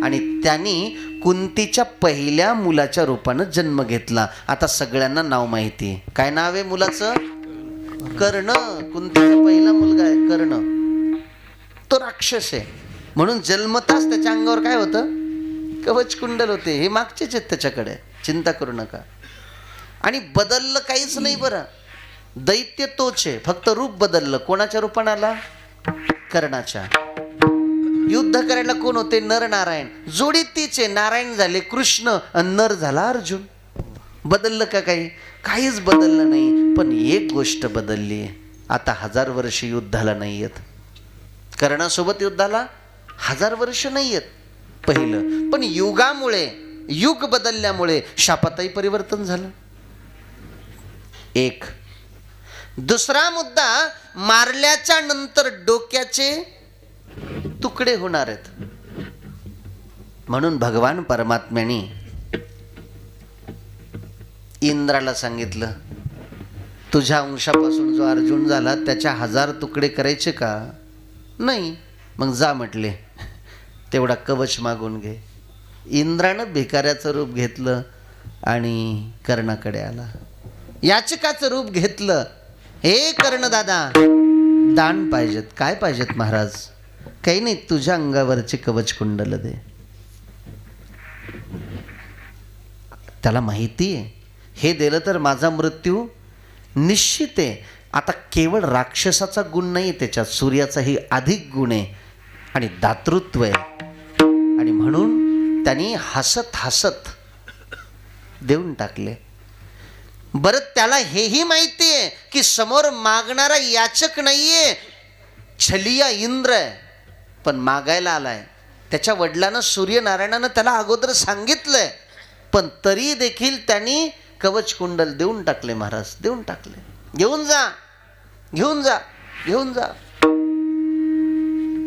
आणि त्यांनी कुंतीच्या पहिल्या मुलाच्या रूपानं जन्म घेतला. आता सगळ्यांना नाव माहिती आहे. काय नाव आहे मुलाचं? कर्ण. कुंतीचा पहिला मुलगा आहे कर्ण. तो राक्षस आहे, म्हणून जन्मताच त्याच्या अंगावर काय होतं? कवच कुंडल होते. हे मागचेच आहेत त्याच्याकडे, चिंता करू नका. आणि बदललं काहीच नाही बरं. दैत्य तोच आहे, फक्त रूप बदललं. कोणाच्या रूपानं आला? कर्णाच्या. युद्ध करायला कोण होते? नर नारायण. जोडी तीच आहे. नारायण झाले कृष्ण आणि नर झाला अर्जुन. बदललं का काही? काहीच बदललं नाही. पण एक गोष्ट बदलली आहे. आता 1000 वर्ष युद्धाला नाही येत. कर्णासोबत युद्धाला 1000 वर्ष नाही येत पहिलं. पण युगामुळे, युग बदलल्यामुळे शापातही परिवर्तन झालं. एक. दुसरा मुद्दा, मारल्याच्या नंतर डोक्याचे तुकडे होणार आहेत. म्हणून भगवान परमात्म्याने इंद्राला सांगितलं, तुझ्या अंशापासून जो अर्जुन झाला त्याच्या 1000 तुकडे करायचे का? नाही. मग जा म्हटले, तेवढा कवच मागून घे. इंद्रानं भिकाऱ्याचं रूप घेतलं आणि कर्णाकडे आला. याचकाचं रूप घेतलं. हे कर्ण दादा, दान पाहिजेत. काय पाहिजेत महाराज? काही नाही, तुझ्या अंगावरचे कवच कुंडल दे. त्याला माहिती आहे हे दिलं तर माझा मृत्यू निश्चित आहे. आता केवळ राक्षसाचा गुण नाही त्याच्यात, सूर्याचाही अधिक गुण आहे आणि दातृत्व आहे. आणि म्हणून त्यांनी हसत हसत देऊन टाकले. बरं, त्याला हेही माहिती आहे की समोर मागणारा याचक नाहीये, छलिया इंद्र आहे. पण मागायला आलाय. त्याच्या वडिलांना सूर्यनारायणानं त्याला अगोदर सांगितलंय, पण तरी देखील त्यांनी कवच कुंडल देऊन टाकले. महाराज देऊन टाकले. घेऊन जा, घेऊन जा, घेऊन जा.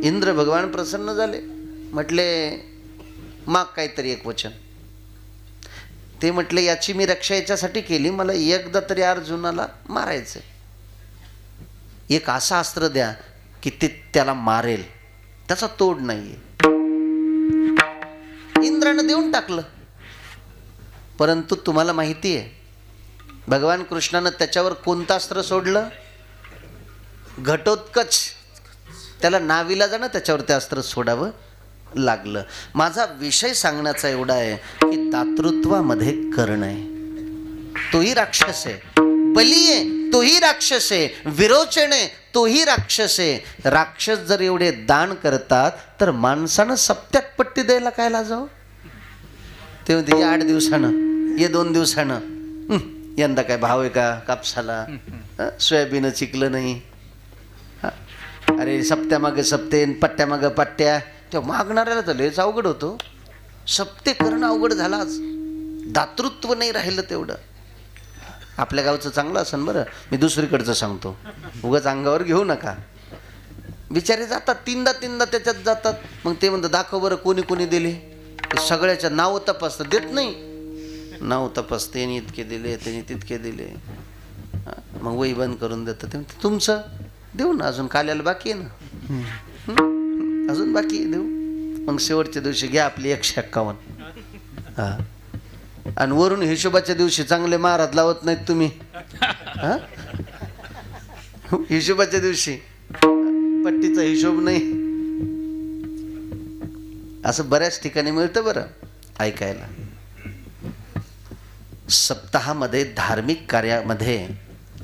इंद्र भगवान प्रसन्न झाले. म्हटले, माग काहीतरी एक वचन. ते म्हटले, याची मी रक्षा याच्यासाठी केली, मला एकदा तरी अर्जुनाला मारायचं. एक असं अस्त्र द्या की ते त्याला मारेल, त्याचा तोड नाहीये. इंद्रानं देऊन टाकलं. परंतु तुम्हाला माहिती आहे भगवान कृष्णानं त्याच्यावर कोणतं अस्त्र सोडलं? घटोत्कच. त्याला नाविलाजानं त्याच्यावर ते अस्त्र सोडावं लागलं. माझा विषय सांगण्याचा एवढा आहे की दातृत्वामध्ये कर्ण आहे, तोही राक्षस आहे. बली आहे, तोही राक्षस आहे. विरोचन आहे, तोही राक्षस आहे. राक्षस जर एवढे दान करतात तर माणसानं सप्त्यात पट्टी द्यायला काय लाजावं? ते म्हणते 8 दिवसानं, ये 2 दिवसानं. यंदा काय भाव आहे का कापसाला? सोयाबीन चिकलं नाही. अरे सप्त्यामागं सप्ते, पट्ट्यामागं पट्ट्या. तेव्हा मागणाऱ्याला तर लयच अवघड होतो. सप्ते करणं अवघड झाला. आज दातृत्व नाही राहिलं तेवढं. आपल्या गावचं चांगलं असेल बरं, मी दुसरीकडचं सांगतो, उगाच अंगावर घेऊ नका. बिचारे जातात तीनदा त्याच्यात जातात. मग ते म्हणतात दाखव बरं कोणी कोणी दिले. ते सगळ्याच्या नाव तपासतं, देत नाही. नाव तपासते, यांनी इतके दिले, त्यांनी तितके दिले. मग वही बंद करून देतं. ते म्हणते तुमचं देऊ ना, अजून काल्याला बाकी आहे ना, अजून बाकी आहे, देऊ. मग शेवटच्या दिवशी घ्या आपली 151. हां, आणि वरून हिशोबाच्या दिवशी चांगले महाराज लावत नाहीत तुम्ही. हां, हिशोबाच्या दिवशी पट्टीचा हिशोब नाही. असं बऱ्याच ठिकाणी मिळतं बरं ऐकायला. सप्ताहामध्ये धार्मिक कार्यामध्ये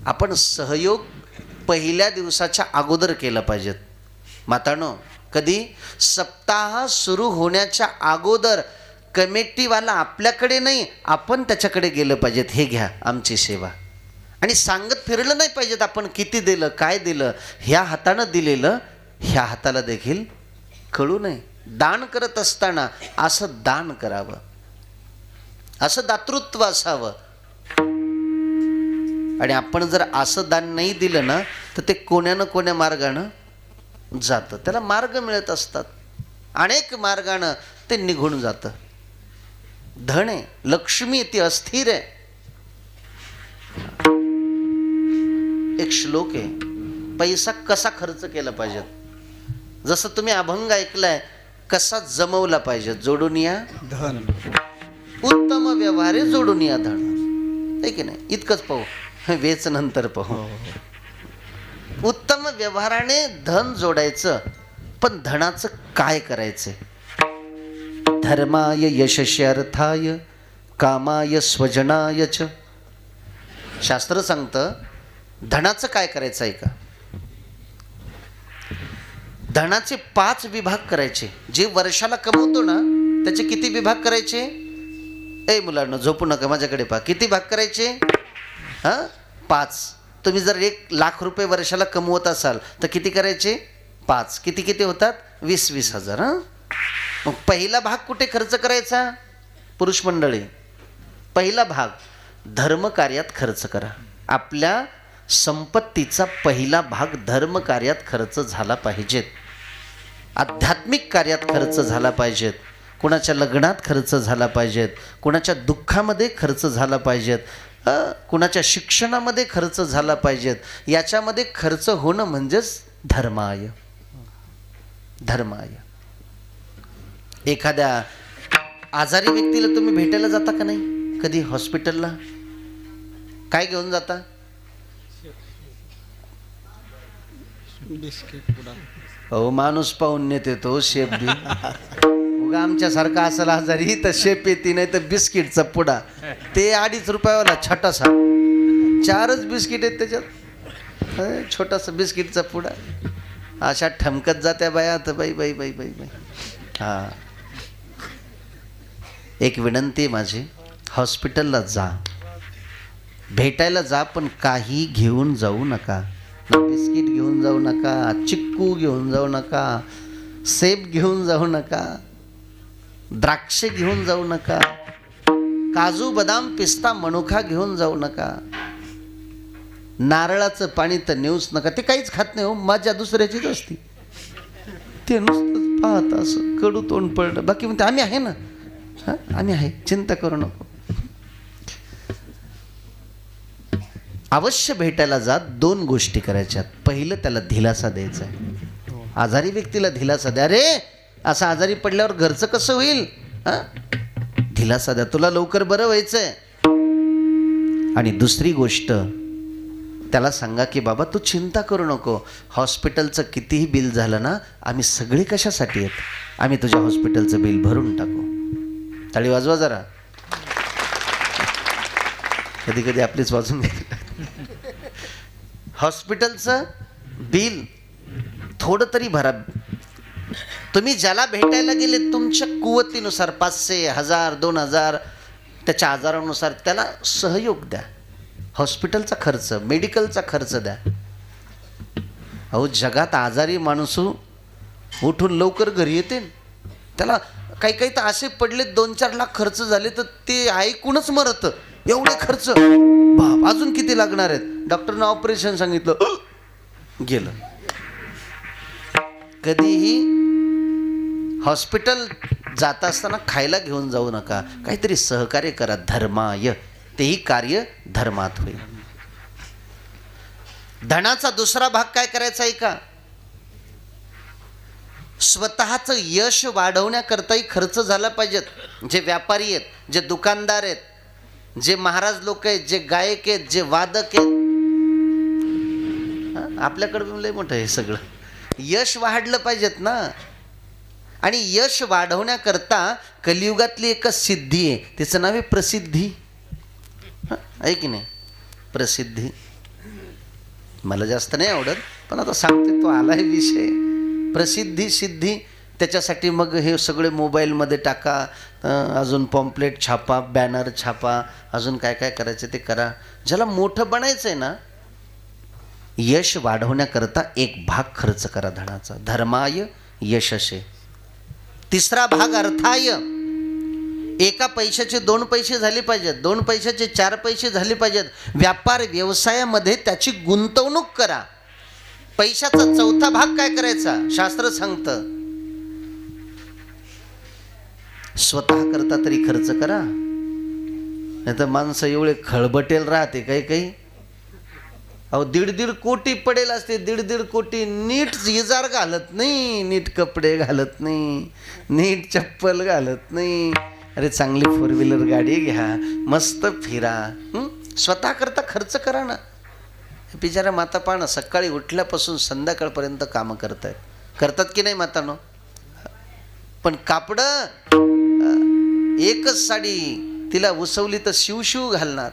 आपण सहयोग पहिल्या दिवसाच्या अगोदर केलं पाहिजेत. मातानो, कधी सप्ताह सुरू होण्याच्या अगोदर कमिटीवाला आपल्याकडे नाही, आपण त्याच्याकडे गेलं पाहिजेत. हे घ्या आमची सेवा. आणि सांगत फिरलं नाही पाहिजेत आपण किती दिलं, काय दिलं. ह्या हातानं दिलेलं ह्या हाताला देखील कळू नये. दान करत असताना असं दान करावं, असं दातृत्व असावं. आणि आपण जर असं दान नाही दिलं ना, तर ते कोण्या मार्गानं जातं. त्याला मार्ग मिळत असतात, अनेक मार्गानं ते निघून जातं. धन आहे, लक्ष्मी ती अस्थिर आहे. एक श्लोक आहे, पैसा कसा खर्च केला पाहिजे. जसं तुम्ही अभंग ऐकलाय, कसा जमवला पाहिजे. जोडून या धन, उत्तम व्यवहारे जोडून या धन. आहे की नाही? इतकंच पाहू, वेच नंतर पाहू. उत्तम व्यवहाराने धन जोडायचं, पण धनाचं काय करायचं. धर्माय यशस्वी अर्थाय कामाय स्वजनाय च. शास्त्र सांगतं धनाचं काय करायचं आहे का. धनाचे 5 विभाग करायचे. जे वर्षाला कमवतो ना त्याचे किती विभाग करायचे. ए मुलांना झोपू नका, माझ्याकडे पहा. किती भाग करायचे. हां, 5. तुम्ही जर 1,00,000 रुपये वर्षाला कमवत असाल तर किती करायचे. 5. किती होतात. 20,000 हजार. हां, मग पहिला भाग कुठे खर्च करायचा. पुरुष मंडळी, पहिला भाग धर्म कार्यात खर्च करा. आपल्या संपत्तीचा पहिला भाग धर्म कार्यात खर्च झाला पाहिजेत. आध्यात्मिक कार्यात खर्च झाला पाहिजेत. कुणाच्या लग्नात खर्च झाला पाहिजेत. कुणाच्या दुःखामध्ये खर्च झाला पाहिजेत. कुणाच्या शिक्षणामध्ये खर्च झाला पाहिजेत. याच्यामध्ये खर्च होणं म्हणजेच धर्माय. एखाद्या आजारी व्यक्तीला तुम्ही भेटायला जाता का नाही कधी हॉस्पिटलला. काय घेऊन जाता. हो, माणूस पाहून नेते तो शेप बी. उगा आमच्यासारखा असेल आजारी तर शेप येते, नाही तर बिस्किटचा पुडा. ते 2.5 रुपयावाला छोटासा, 4च बिस्किट आहेत त्याच्यात. छोटासा बिस्किटचा पुडा. अशा ठमकत जात्या बाया तर बाई. हां, एक विनंती माझी, हॉस्पिटलला जा, भेटायला जा, पण काही घेऊन जाऊ नका. बिस्किट घेऊन जाऊ नका, चिक्कू घेऊन जाऊ नका, सेब घेऊन जाऊ नका, द्राक्षे घेऊन जाऊ नका, काजू बदाम पिस्ता मनुका घेऊन जाऊ नका. नारळाचं पाणी तर नेऊच नका. ते काहीच खात नाही हो, माझ्या दुसऱ्याचीच असती. ते नुसतं पाहत असं कडू तोंड पडलं. बाकी म्हणते आम्ही आहे ना. हां, आम्ही आहे, चिंता करू नको. अवश्य भेटायला जा. 2 गोष्टी करायच्यात. पहिलं, त्याला दिलासा द्यायचा आहे. आजारी व्यक्तीला दिलासा द्या. अरे असं आजारी पडल्यावर घरचं कसं होईल. दिलासा द्या, तुला लवकर बरं व्हायचंय. आणि दुसरी गोष्ट, त्याला सांगा की बाबा तू चिंता करू नको. हॉस्पिटलचं कितीही बिल झालं ना, आम्ही सगळे कशासाठी आहेत, आम्ही तुझ्या हॉस्पिटलचं बिल भरून टाकू. टाळी वाजवा जरा. कधी कधी आपलीच वाजून घ्यायला. हॉस्पिटलचं बिल थोडं तरी भरा. तुम्ही ज्याला भेटायला गेले तुमच्या कुवतीनुसार 500, 1000, 2000 त्याच्या आजारानुसार त्याला सहयोग द्या. हॉस्पिटलचा खर्च, मेडिकलचा खर्च द्या. अहो, जगात आजारी माणूस उठून लवकर घरी येते. त्याला काही तर असे पडले 2-4 लाख खर्च झाले तर ते ऐकूनच मरत. एवढे खर्च बाप, अजून किती लागणार आहेत. डॉक्टरनं ऑपरेशन सांगितलं, गेलं. कधीही हॉस्पिटल जात असताना खायला घेऊन जाऊ नका, काहीतरी सहकार्य करा. धर्माय, तेही कार्य धर्मात होईल. धनाचा दुसरा भाग काय करायचा आहे का, स्वतःचं यश वाढवण्याकरताही खर्च झाला पाहिजेत. जे व्यापारी आहेत, जे दुकानदार आहेत, जे महाराज लोक आहेत, जे गायक आहेत, जे वादक आहेत, आपल्याकडे लय मोठं हे सगळं यश वाढलं पाहिजेत ना. आणि यश वाढवण्याकरता कलियुगातली एकच सिद्धी आहे, तिचं नाव आहे प्रसिद्धी. आहे की नाही, प्रसिद्धी. मला जास्त नाही आवडत, पण आता सांगते, तो आलाय विषय. प्रसिद्धी सिद्धी, त्याच्यासाठी मग हे सगळे मोबाईलमध्ये टाका, अजून पॉम्पलेट छापा, बॅनर छापा, अजून काय काय करायचं ते करा. ज्याला मोठं बनायचं आहे ना, यश वाढवण्याकरता एक भाग खर्च करा धनाचा. धर्माय यशसे. तिसरा भाग अर्थाय. एका पैशाचे 2 पैसे झाले पाहिजेत, 2 पैशाचे 4 पैसे झाले पाहिजेत. व्यापार व्यवसायामध्ये त्याची गुंतवणूक करा. पैशाचा चौथा भाग काय करायचा, शास्त्र सांगतं, स्वतः करता तरी खर्च करा. नाही तर माणसं एवढे खळबटेल राहते काही काही. अहो 1.5 कोटी पडेल असते, 1.5 कोटी. नीट इजार घालत नाही, नीट कपडे घालत नाही, नीट चप्पल घालत नाही. अरे चांगली 4 व्हीलर गाडी घ्या, मस्त फिरा, स्वतः करता खर्च करा ना. बिचारा माता पाहणं, सकाळी उठल्यापासून संध्याकाळपर्यंत कामं करतात की नाही मातानो. पण कापडं, एकच साडी तिला उसवली तर शिवशिव घालणार.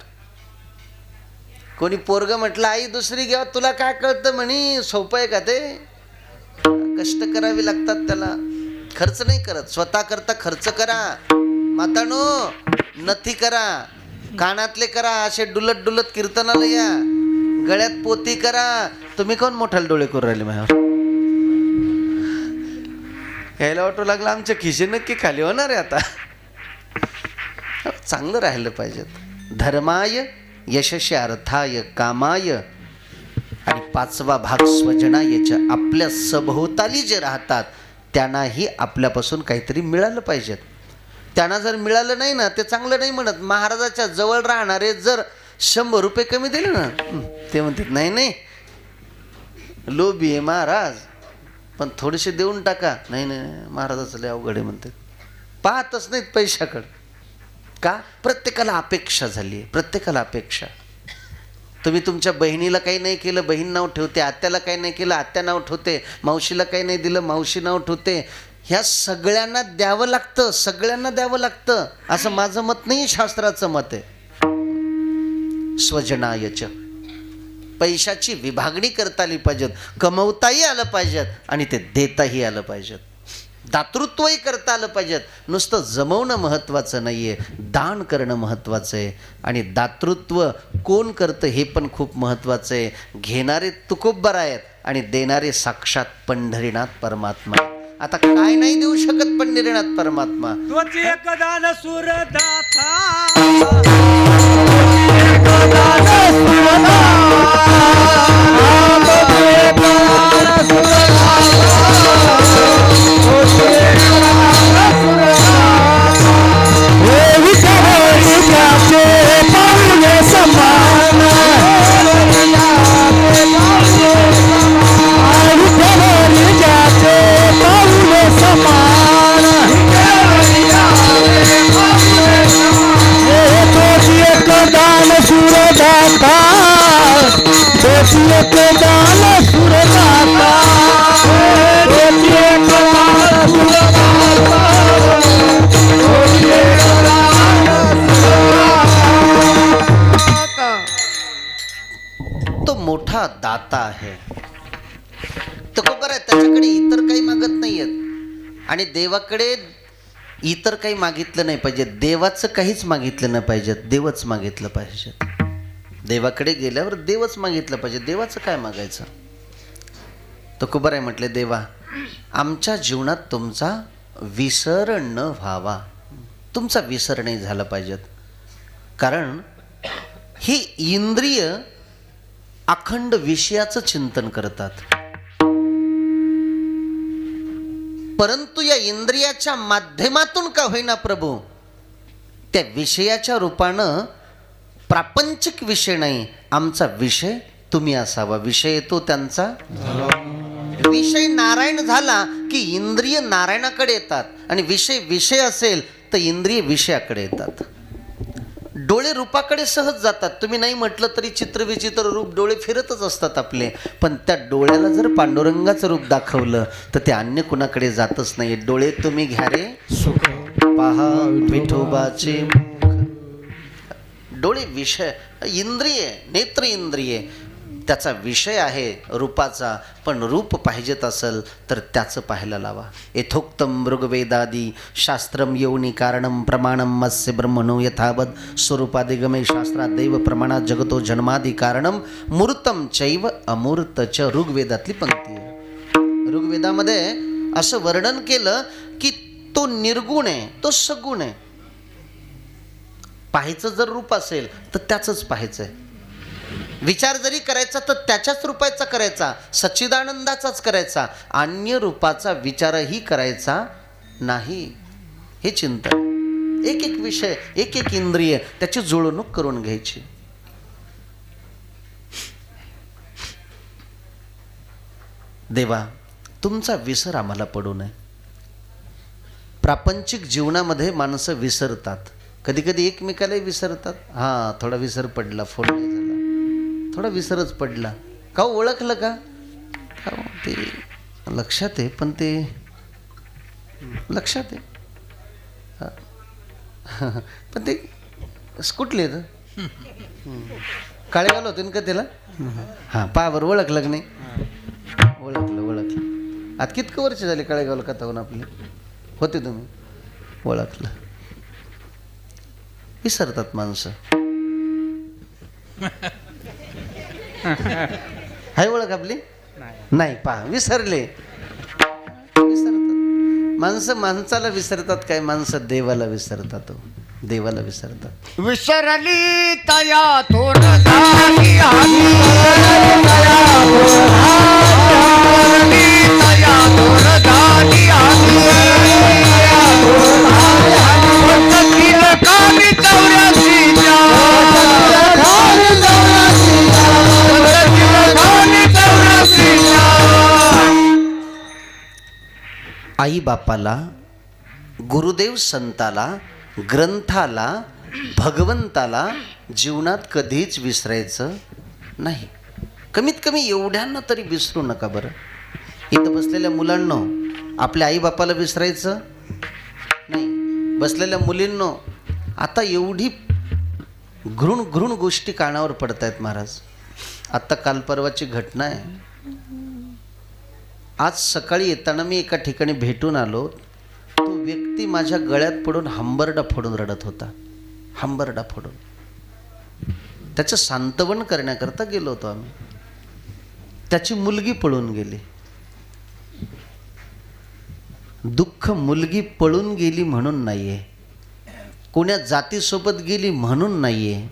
कोणी पोरग म्हटलं आई दुसरी घ्या, तुला काय कळतं म्हणी, सोपं आहे का ते. कष्ट करावे लागतात त्याला, खर्च नाही करत. स्वतः करता खर्च करा मातानो. नथी करा, कानातले करा, असे डुलत डुलत कीर्तनाला या, गळ्यात पोती करा. तुम्ही कोण मोठाले डोळे करू राहिले माझ्यावर. यायला वाटू लागलं आमच्या खिशे नक्की खाली होणार आहे आता. चांगलं राहिलं पाहिजे. धर्माय यशस्य अर्थाय कामाय. आणि 5वा भाग स्वजनायच्या. आपल्या सभोवताली जे राहतात त्यांनाही आपल्यापासून काहीतरी मिळालं पाहिजे. त्यांना जर मिळालं नाही ना, ते चांगलं नाही म्हणत. महाराजाच्या जवळ राहणारे जर 100 रुपये कमी दिले ना, ते म्हणतात नाही नाही लोभी आहे महाराज, पण थोडेसे देऊन टाका. नाही नाही महाराजाचं लय अवघड आहे म्हणतात. पाहतच नाहीत पैशाकडं. का, प्रत्येकाला अपेक्षा झाली आहे, प्रत्येकाला अपेक्षा. तुम्ही तुमच्या बहिणीला काही नाही केलं, बहीण नाव ठेवते. आत्याला काही नाही केलं, आत्या नाव ठेवते. मावशीला काही नाही दिलं, मावशी नाव ठेवते. ह्या सगळ्यांना द्यावं लागतं, सगळ्यांना द्यावं लागतं, असं माझं मत नाही, शास्त्राचं मत आहे. स्वजनायच. पैशाची विभागणी करता आली पाहिजेत, कमवताही आलं पाहिजेत आणि ते देताही आलं पाहिजेत. दातृत्वही करता आलं पाहिजेत. नुसतं जमवणं महत्त्वाचं नाही आहे, दान करणं महत्त्वाचं आहे. आणि दातृत्व कोण करतं हे पण खूप महत्त्वाचं आहे. घेणारे तुकोबरा आहेत आणि देणारे साक्षात पंढरीनाथ परमात्मा. आता काय नाही देऊ शकत पंढरीनाथ परमात्मा. एकदान सुरदाता तो मोठा दाता आहे. तो बरं आहे, त्याच्याकडे इतर काही मागत नाहीयेत. आणि देवाकडे इतर काही मागितलं नाही पाहिजे. देवाचं काहीच मागितलं नाही पाहिजे, देवच मागितलं पाहिजे. देवाकडे गेल्यावर देवच मागितलं पाहिजे. देवाचं काय मागायचं. तो बरं आहे म्हटले, देवा आमच्या जीवनात तुमचा विसर न व्हावा, तुमचा विसर नाही झाला पाहिजेत. कारण ही इंद्रिय अखंड विषयाचं चिंतन करतात. परंतु या इंद्रियाच्या माध्यमातून का होईना प्रभू त्या विषयाच्या रूपानं, प्रापंचिक विषय नाही, आमचा विषय तुम्ही असावा. विषय येतो त्यांचा, विषय नारायण झाला की इंद्रिय नारायणाकडे येतात, आणि विषय विषय असेल तर इंद्रिय विषयाकडे येतात. डोळे रूपाकडे सहज जातात. तुम्ही नाही म्हटलं तरी चित्रविचित्र रूप डोळे फिरतच असतात आपले, पण त्या डोळ्याला जर पांडुरंगाचं रूप दाखवलं तर ते अन्य कुणाकडे जातच नाही. डोळे तुम्ही घ्या रे सुख पहा विठोबाचे मुख. डोळे विषय, इंद्रिय, नेत्र इंद्रिय त्याचा विषय आहे रूपाचा, पण रूप पाहिजेत असेल तर त्याचं पाहायला लावा. यथोक्तम मृगवेदादी शास्त्रम योनी कारणम प्रमाणम मत्स्य ब्रह्मणो यथावद स्वरूपादिगमे शास्त्रात दैव प्रमाणात जगतो जन्मादि कारणम मूर्तम चैव अमूर्त च. ऋग्वेदातली पंक्ती आहे. ऋग्वेदामध्ये असं वर्णन केलं की तो निर्गुण आहे, तो सगुण आहे. पाहायचं जर रूप असेल तर त्याचंच पाहायचं आहे. विचार जरी करायचा तर त्याच्याच रूपाचा करायचा, सच्चिदानंदाचाच करायचा, अन्य रूपाचा विचारही करायचा नाही. हे चिंतन, एक एक विषय, एक एक इंद्रिय त्याची जुळवणूक करून घ्यायची. देवा, तुमचा विसर आम्हाला पडू नये. प्रापंचिक जीवनामध्ये माणसं विसरतात, कधी कधी एकमेकालाही विसरतात. हां, थोडा विसर पडला, फोन नाही झाला, थोडा विसरच पडला. का ओळखलं का? ते लक्षात आहे, पण ते लक्षात आहे, पण ते कुठले आहेत? काळे गाल होते का त्याला? हां, पावर ओळखलं का नाही? ओळखलं. आता कितकं वर्ष झाले काळे गावला कथा होऊन आपले होते, तुम्ही ओळखलं. विसरतात माणसं. हाय ओळख आपली? नाही, पहा विसरले. विसरतात माणसं, माणसाला विसरतात काय, माणसं देवाला विसरतात. देवाला विसरतात. विसरली तया थोड झाली आम्ही, तया थोड झाली आम्ही, कामी चौऱ्यासीच्या, आई बापाला, गुरुदेव संताला, ग्रंथाला, भगवंताला जीवनात कधीच विसरायचं नाही. कमीत कमी एवढ्यांना तरी विसरू नका बरं. इथं बसलेल्या मुलांनो, आपल्या आई बापाला विसरायचं नाही. बसलेल्या मुलींनो, आता एवढी घृण गोष्टी कानावर पडत आहेत महाराज. आत्ता काल परवाची घटना आहे. आज सकाळी येताना मी एका ठिकाणी भेटून आलो. तो व्यक्ती माझ्या गळ्यात पडून हंबरडा फोडून रडत होता, हंबरडा फोडून. त्याचं सांत्वन करण्याकरता गेलो होतो आम्ही. त्याची मुलगी पळून गेली. दुःख मुलगी पळून गेली म्हणून नाहीये, कोण्या जातीसोबत गेली म्हणून नाहीये.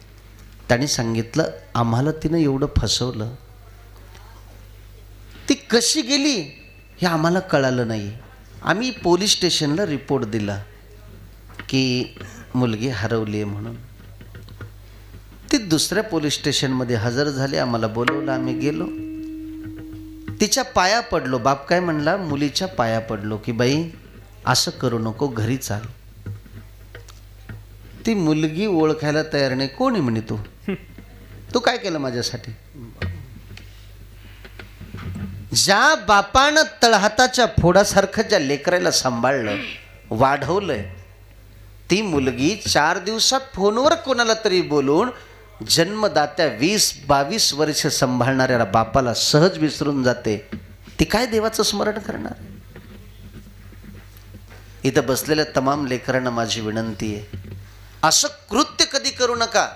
त्याने सांगितलं, आम्हाला तिनं एवढं फसवलं, ती कशी गेली हे आम्हाला कळालं नाही. आम्ही पोलीस स्टेशनला रिपोर्ट दिला की मुलगी हरवली आहे म्हणून. ती दुसऱ्या पोलीस स्टेशनमध्ये हजर झाली. आम्हाला बोलवलं, आम्ही गेलो. तिच्या पाया पडलो. बाप काय म्हणला, मुलीच्या पाया पडलो की बाई असं करू नको, घरी चाल. ती मुलगी ओळखायला तयार नाही. कोण आहे म्हणे तू काय केलं माझ्यासाठी? ज्या बापानं तळहाताच्या फोडासारखं ज्या लेकराला सांभाळलं, वाढवलंय, ती मुलगी 4 दिवसात फोनवर कोणाला तरी बोलून जन्मदात्या 20-22 वर्ष सांभाळणाऱ्या बापाला सहज विसरून जाते. ती काय देवाचं स्मरण करणार? इथं बसलेल्या तमाम लेकरांना माझी विनंती आहे, असं कृत्य कधी करू नका.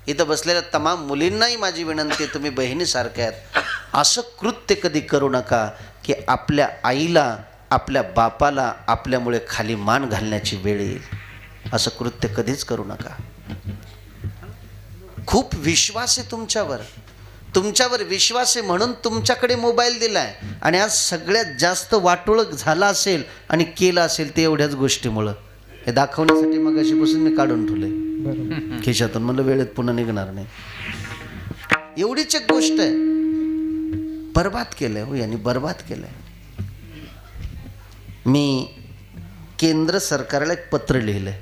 इथं बसलेल्या तमाम मुलींनाही माझी विनंती आहे, तुम्ही बहिणीसारख्या आहेत, असं कृत्य कधी करू नका की आपल्या आईला, आपल्या बापाला आपल्यामुळे खाली मान घालण्याची वेळ येईल. असं कृत्य कधीच करू नका. खूप विश्वास आहे तुमच्यावर. तुमच्यावर विश्वास आहे म्हणून तुमच्याकडे मोबाईल दिलाय. आणि आज सगळ्यात जास्त वाटोळं झाला असेल आणि केलं असेल ते एवढ्याच गोष्टीमुळं. हे दाखवण्यासाठी मग अशीपासून मी काढून ठेवले खिशातून, म्हणलं वेळेत पुन्हा निघणार नाही. एवढीच एक गोष्ट आहे, बर्बाद केलंय हो यांनी, बर्बाद केलंय. मी केंद्र सरकारला एक पत्र लिहिलंय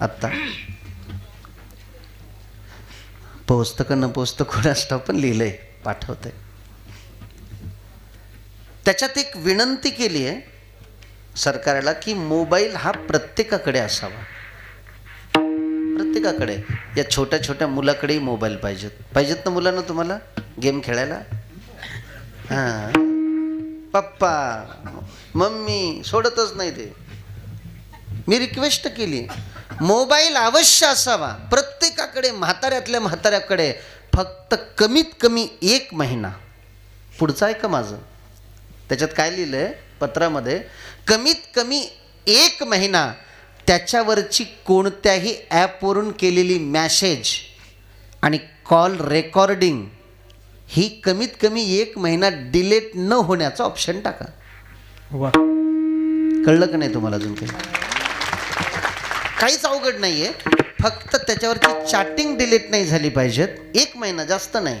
आत्ता, पोचतं का न पोचतं कोणाष्टाव, पण लिहिलंय, पाठवतंय. त्याच्यात एक विनंती केली आहे सरकारला की मोबाईल हा प्रत्येकाकडे असावा, प्रत्येकाकडे. या छोट्या छोट्या मुलाकडेही मोबाईल पाहिजेत ना मुलांना, तुम्हाला गेम खेळायला. हां, पप्पा मम्मी सोडतच नाही ते. मी रिक्वेस्ट केली, मोबाईल अवश्य असावा प्रत्येकाकडे, म्हाताऱ्यातल्या म्हाताऱ्याकडे. फक्त कमीत कमी 1 महिना. पुढचं आहे का माझं, त्याच्यात काय लिहिलंय पत्रामध्ये, कमीत कमी 1 महिना त्याच्यावरची कोणत्याही ॲपवरून केलेली मॅसेज आणि कॉल रेकॉर्डिंग ही कमीत कमी 1 महिना डिलीट न होण्याचा ऑप्शन टाका. कळलं का नाही तुम्हाला अजून काही? काहीच अवघड नाही आहे, फक्त त्याच्यावरची चॅटिंग डिलीट नाही झाली पाहिजेत 1 महिना, जास्त नाही.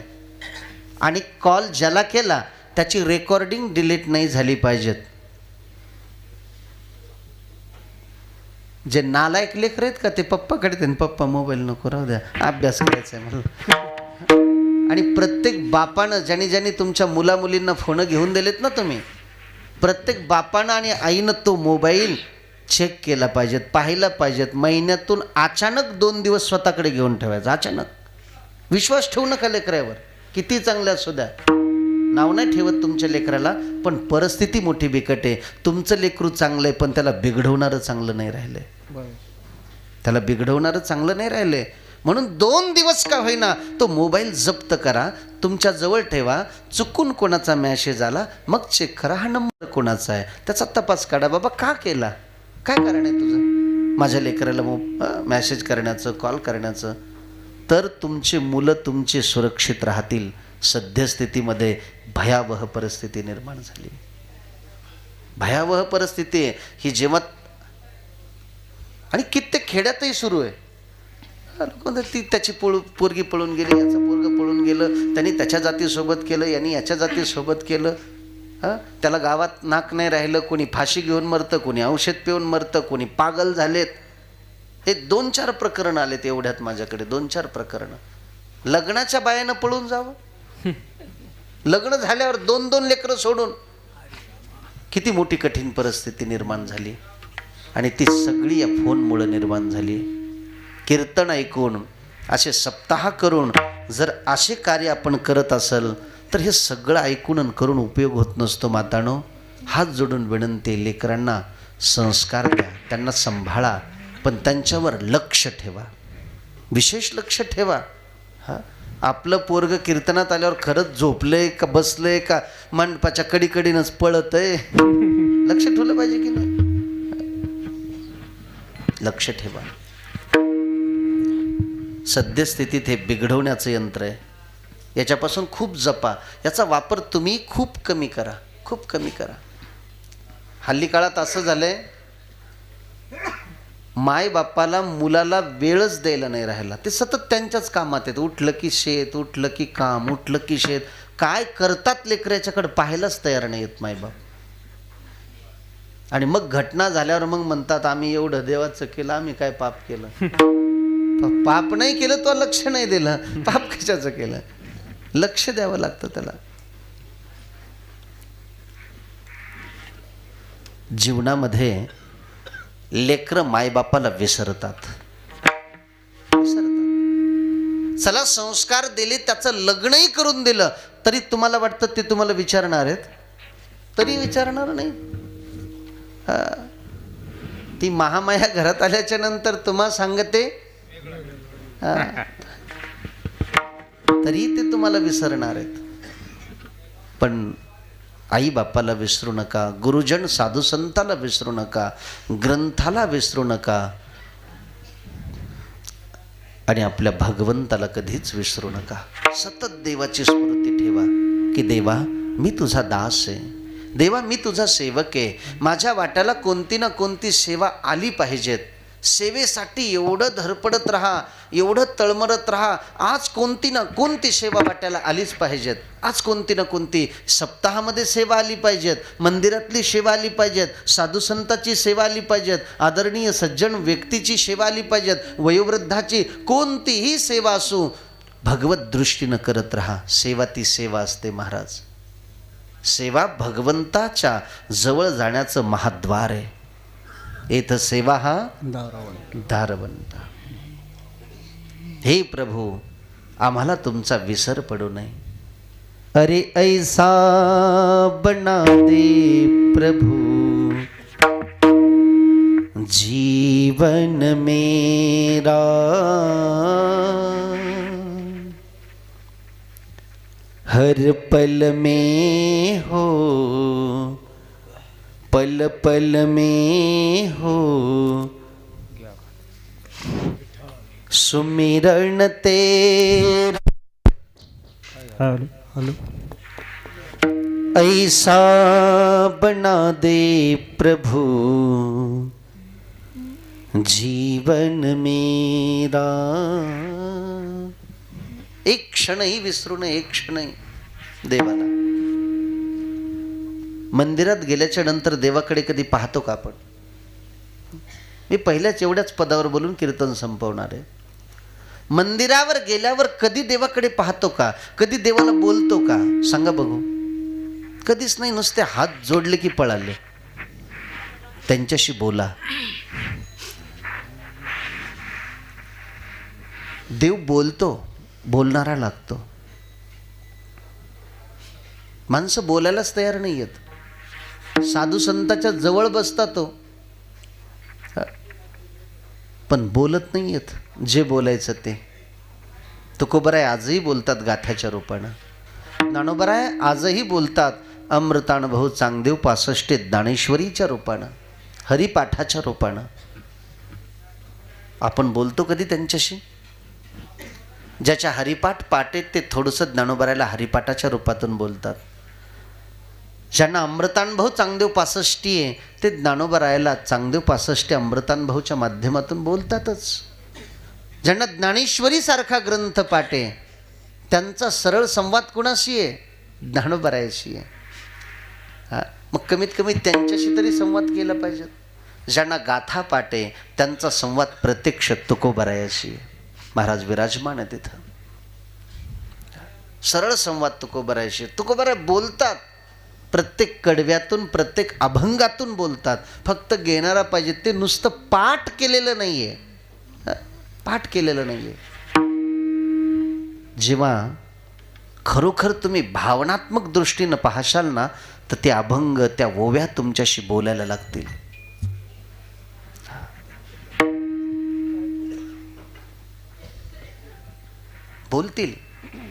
आणि कॉल ज्याला केला त्याची रेकॉर्डिंग डिलीट नाही झाली पाहिजेत. जे नालायक लेकर आहेत का ते पप्पाकडे ते, पप्पा मोबाईल नको राहू द्या, अभ्यास करायचा आहे मला. आणि प्रत्येक बापानं, ज्याने तुमच्या मुलामुलींना फोन घेऊन दिलेत ना तुम्ही, प्रत्येक बापानं आणि आईनं तो मोबाईल चेक केला पाहिजेत, पाहिला पाहिजेत. महिन्यातून अचानक 2 दिवस स्वतःकडे घेऊन ठेवायचा. अचानक विश्वास ठेवू नका लेकरावर, किती चांगले असू द्या. नाव नाही ठेवत तुमच्या लेकराला, पण परिस्थिती मोठी बिकट आहे. तुमचं लेकरू चांगलं आहे पण त्याला बिघडवणारं चांगलं नाही राहिलंय, त्याला बिघडवणारं चांगलं नाही राहिलंय. म्हणून 2 दिवस का होईना तो मोबाईल जप्त करा, तुमच्या जवळ ठेवा. चुकून कोणाचा मॅसेज आला मग चेक करा, हा नंबर कोणाचा आहे, त्याचा तपास काढा. बाबा का केला, काय कारण आहे तुझं माझ्या लेकराला मॅसेज करण्याचं, कॉल करण्याचं? तर तुमची मुलं तुमची सुरक्षित राहतील. सद्यस्थितीमध्ये भयावह परिस्थिती निर्माण झाली, भयावह परिस्थिती आहे ही. जेव्हा आणि कित्येक खेड्यातही सुरू आहे, ती त्याची पोरगी पळून गेली, याचं पोरगं पळून गेलं, त्यांनी त्याच्या जातीसोबत केलं, यांनी याच्या जातीसोबत केलं. त्याला गावात नाक नाही राहिलं, कोणी फाशी घेऊन मरतं, कोणी औषध पिऊन मरतं, कोणी पागल झालेत. हे 2-4 प्रकरण आलेत एवढ्यात माझ्याकडे, 2-4 प्रकरणं. लग्नाच्या बायानं पळून जावं, लग्न झाल्यावर 2-2 लेकरं सोडून. किती मोठी कठीण परिस्थिती निर्माण झाली आणि ती सगळी या फोनमुळे निर्माण झाली. कीर्तन ऐकून, असे सप्ताह करून जर असे कार्य आपण करत असेल तर हे सगळं ऐकून आणि करून उपयोग होत नसतो. मातानो, हात जोडून विनंती, लेकरांना संस्कार द्या, त्यांना सांभाळा, पण त्यांच्यावर लक्ष ठेवा, विशेष लक्ष ठेवा. आपलं पोरग कीर्तनात आल्यावर खरंच झोपलंय का बसलंय का मंडपाच्या कडीकडीनंच पळतय, लक्ष ठेवलं पाहिजे की नाही? लक्ष ठेवा. सद्यस्थितीत हे बिघडवण्याचं यंत्र आहे, याच्यापासून खूप जपा. याचा वापर तुम्ही खूप कमी करा, खूप कमी करा. हल्ली काळात असं झालंय, माय बापाला मुलाला वेळच द्यायला नाही राहिला. ते सतत त्यांच्याच कामात आहेत. उठलं की शेत, उठलं की काम, उठलं की शेत. काय करतात लेकराच्याकडे पाहायलाच तयार नाही येत मायबाप. आणि मग घटना झाल्यावर मग म्हणतात आम्ही एवढं देवाचं केलं, आम्ही काय पाप केलं? पाप नाही केलं तो लक्ष नाही दिलं, पाप कशाचं केलं? लक्ष द्यावं लागतं त्याला. जीवनामध्ये लेकरं मायबापाला विसरतात. चला संस्कार दिले, त्याचं लग्नही करून दिलं तरी तुम्हाला वाटतं ते तुम्हाला विचारणार आहेत, तरी विचारणार नाही. ती महामाया घरात आल्याच्या नंतर तुम्हा सांगते, तरी ते तुम्हाला विसरणार आहेत. पण आई बापाला विसरू नका, गुरुजन साधू संताला विसरू नका, ग्रंथाला विसरू नका. आणि आपल्या भगवंताला कधीच विसरू नका. सतत देवाची स्मृती ठेवा की देवा मी तुझा दास आहे, देवा मी तुझा सेवक आहे, माझ्या वाट्याला कोणती ना कोणती सेवा आली पाहिजेत. सेवेसाठी एवढं धडपडत राहा, एवढं तळमळत राहा. आज कोणती ना कोणती सेवा वाट्याला आलीच पाहिजेत. आज कोणती ना कोणती सप्ताहामध्ये सेवा आली पाहिजेत, मंदिरातली सेवा आली पाहिजेत, साधू संताची सेवा आली पाहिजेत, आदरणीय सज्जन व्यक्तीची सेवा आली पाहिजेत, वयोवृद्धाची कोणतीही सेवा असो, भगवत दृष्टीनं करत राहा. सेवा ती सेवा असते महाराज. सेवा भगवंताच्या जवळ जाण्याचं महाद्वार आहे. येथ सेवा हा दारवंत. हे प्रभू आम्हाला तुमचा विसर पडू नये. अरे ऐसा बना दे प्रभू जीवन मेरा, हर पल में हो पल पल में हो सुमिरन तेरा. ऐसा बना दे प्रभु जीवन मेरा. एक क्षणही विसरू नये, एक क्षणही देवाला. मंदिरात गेल्याच्या नंतर देवाकडे कधी पाहतो का आपण? मी पहिल्याच एवढ्याच पदावर बोलून कीर्तन संपवणार आहे. मंदिरावर गेल्यावर कधी देवाकडे पाहतो का? कधी देवाला बोलतो का? सांगा बघू. कधीच नाही. नुसते हात जोडले की पळाले. त्यांच्याशी बोला. देव बोलतो, बोलणारा लागतो. माणसं बोलायलाच तयार नाही आहेत. साधू संताच्या जवळ बसतात तो, पण बोलत नाही आहेत जे बोलायचं ते. तुकोबराय आजही बोलतात गाथ्याच्या रूपानं, ज्ञानोबराय आजही बोलतात अमृतानुभव चांगदेव 65 ज्ञानेश्वरीच्या रूपानं, हरिपाठाच्या रूपानं. आपण बोलतो कधी त्यांच्याशी? ज्याच्या हरिपाठ पाटेत ते थोडंसं ज्ञानोबरायला हरिपाठाच्या रूपातून बोलतात. ज्यांना अमृतानुभव चांगदेव 65 आहे ते ज्ञानोबरायला चांगदेव 65 अमृतानुभवच्या माध्यमातून बोलतातच. ज्यांना ज्ञानेश्वरी सारखा ग्रंथ पाठे त्यांचा सरळ संवाद कुणाशी आहे? ज्ञानोबरायाशी आहे. हा, मग कमीत कमी त्यांच्याशी तरी संवाद केला पाहिजे. ज्यांना गाथा पाठे त्यांचा संवाद प्रत्यक्ष तुकोबरायाशी आहे. महाराज विराजमान आहे तिथं. सरळ संवाद तुकोबरायाशी. तुकोबराय बोलतात, प्रत्येक कडव्यातून प्रत्येक अभंगातून बोलतात. फक्त घेणारा पाहिजे. ते नुसतं पाठ केलेलं नाहीये, पाठ केलेलं नाहीये. जेव्हा खरोखर तुम्ही भावनात्मक दृष्टीनं पाहशाल ना, तर ते अभंग, त्या ओव्या तुमच्याशी बोलायला लागतील. बोलतील,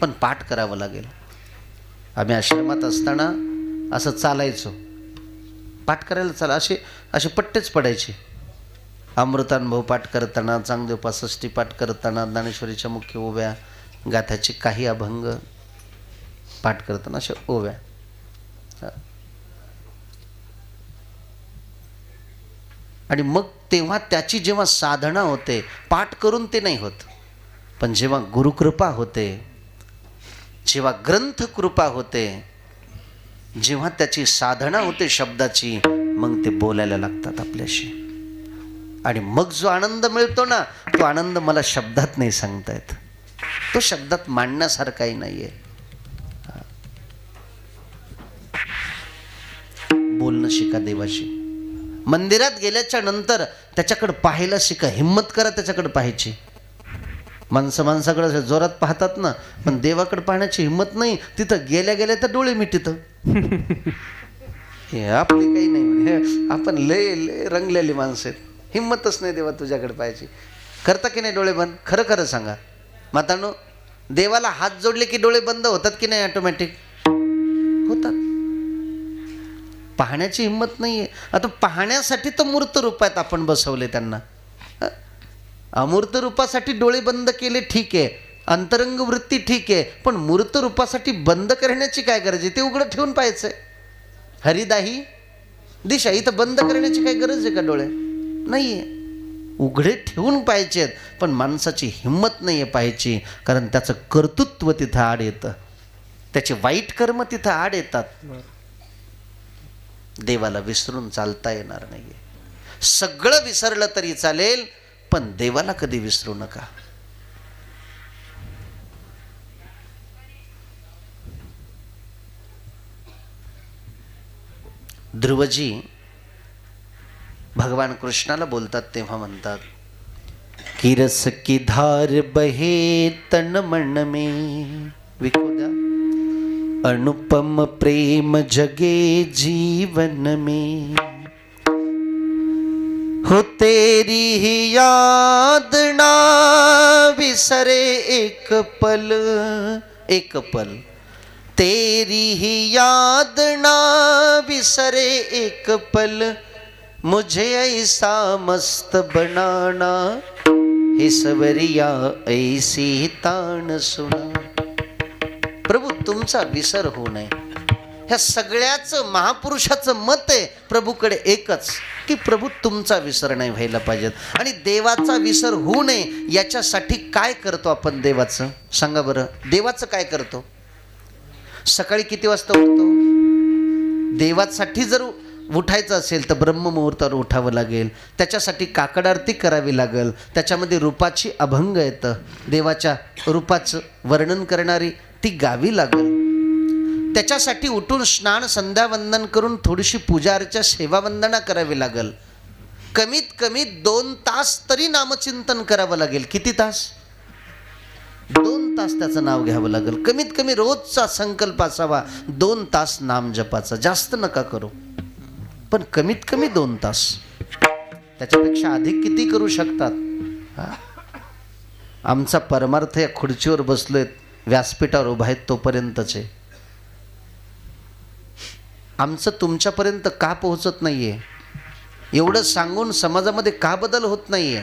पण पाठ करावं लागेल. आम्ही आश्रमात असताना असं चालायचो, पाठ करायला चाला, असे पट्टेच पडायचे. अमृतानुभव पाठ करताना, चांगदेव 65 पाठ करताना, ज्ञानेश्वरीच्या मुख्य ओव्या, गाथ्याचे काही अभंग पाठ करताना अशा ओव्या. आणि मग तेव्हा त्याची जेव्हा साधना होते, पाठ करून ते नाही होत, पण जेव्हा गुरुकृपा होते, जेव्हा ग्रंथ कृपा होते, जेव्हा त्याची साधना होते शब्दाची, मग ते बोलायला लागतात आपल्याशी. आणि मग जो आनंद मिळतो ना, तो आनंद मला शब्दात नाही सांगता येत. तो शब्दात मांडण्यासारखाही नाहीये. बोलणं शिका देवाशी. मंदिरात गेल्याच्या नंतर त्याच्याकडे पाहायला शिका. हिम्मत करा त्याच्याकडे पाहायची. माणसाकडे जोरात पाहतात ना, पण देवाकडे पाहण्याची हिंमत नाही. तिथं गेल्या गेल्या तर डोळे मिटित. हे आपली काही नाही. आपण लय रंगलेली माणसं आहेत. हिंमतच नाही देवा तुझ्याकडे पाहायची. करता की नाही डोळे बंद? खरं खरं सांगा मातांनो. देवाला हात जोडले की डोळे बंद होतात की नाही? ऑटोमॅटिक होतात. पाहण्याची हिंमत नाहीये. आता पाहण्यासाठी तर मूर्त रूपात आपण बसवले त्यांना. अमूर्त रूपासाठी डोळे बंद केले ठीक आहे, अंतरंग वृत्ती ठीक आहे, पण मूर्त रूपासाठी बंद करण्याची काय गरज आहे? ते उघडं ठेवून पाहायचंय. हरिदाही दिशा, इथं बंद करण्याची काय गरज आहे का डोळे? नाहीये, उघडे ठेवून पाहिजेत. पण माणसाची हिंमत नाही आहे पाहायची, कारण त्याचं कर्तृत्व तिथं आड येतं, त्याचे वाईट कर्म तिथं आड येतात. देवाला विसरून चालता येणार नाहीये. सगळं विसरलं तरी चालेल, पण देवाला कधी विसरू नका. ध्रुवजी भगवान कृष्णाला बोलतात तेव्हा म्हणतात की रस की धार बहे तन मन में, विकोद्या अनुपम प्रेम जगे जीवन में, हो तेरी ही याद ना विसरे एक पल, एक पल तेरी ही याद ना विसरे एक पल, मुझे ऐसा मस्त बनाना हे सवरिया ऐसी ताण सुना. प्रभू तुमचा विसर होऊ नये. ह्या सगळ्याचं महापुरुषाचं मत आहे प्रभूकडे एकच, की प्रभू तुमचा विसर नाही व्हायला पाहिजेत. आणि देवाचा विसर होऊ नये याच्यासाठी काय करतो आपण देवाचं? सांगा बरं, देवाचं काय करतो? सकाळी किती वाजता उठतो? देवासाठी जर उठायचं असेल तर ब्रह्ममुहूर्तावर उठावं लागेल, त्याच्यासाठी काकड आरती करावी लागेल, त्याच्यामध्ये रूपाची अभंग येतं, देवाच्या रूपाचं वर्णन करणारी ती गावी लागेल, त्याच्यासाठी उठून स्नान संध्यावंदन करून थोडीशी पूजा अर्चा सेवा वंदना करावी लागेल. कमीत कमी 2 तास तरी नामचिंतन करावं लागेल. किती तास? 2 तास त्याचं नाव घ्यावं लागेल. कमीत कमी रोजचा संकल्प असावा 2 तास नाम जपाचा. जास्त नका करू, पण कमीत कमी 2 तास. त्याच्यापेक्षा अधिक किती करू शकतात? आमचा परमार्थ या खुर्चीवर बसलोय, व्यासपीठावर उभा आहेत तोपर्यंतच आहे. आमचं तुमच्यापर्यंत का पोहोचत नाहीये? एवढं सांगून समाजामध्ये का बदल होत नाहीये?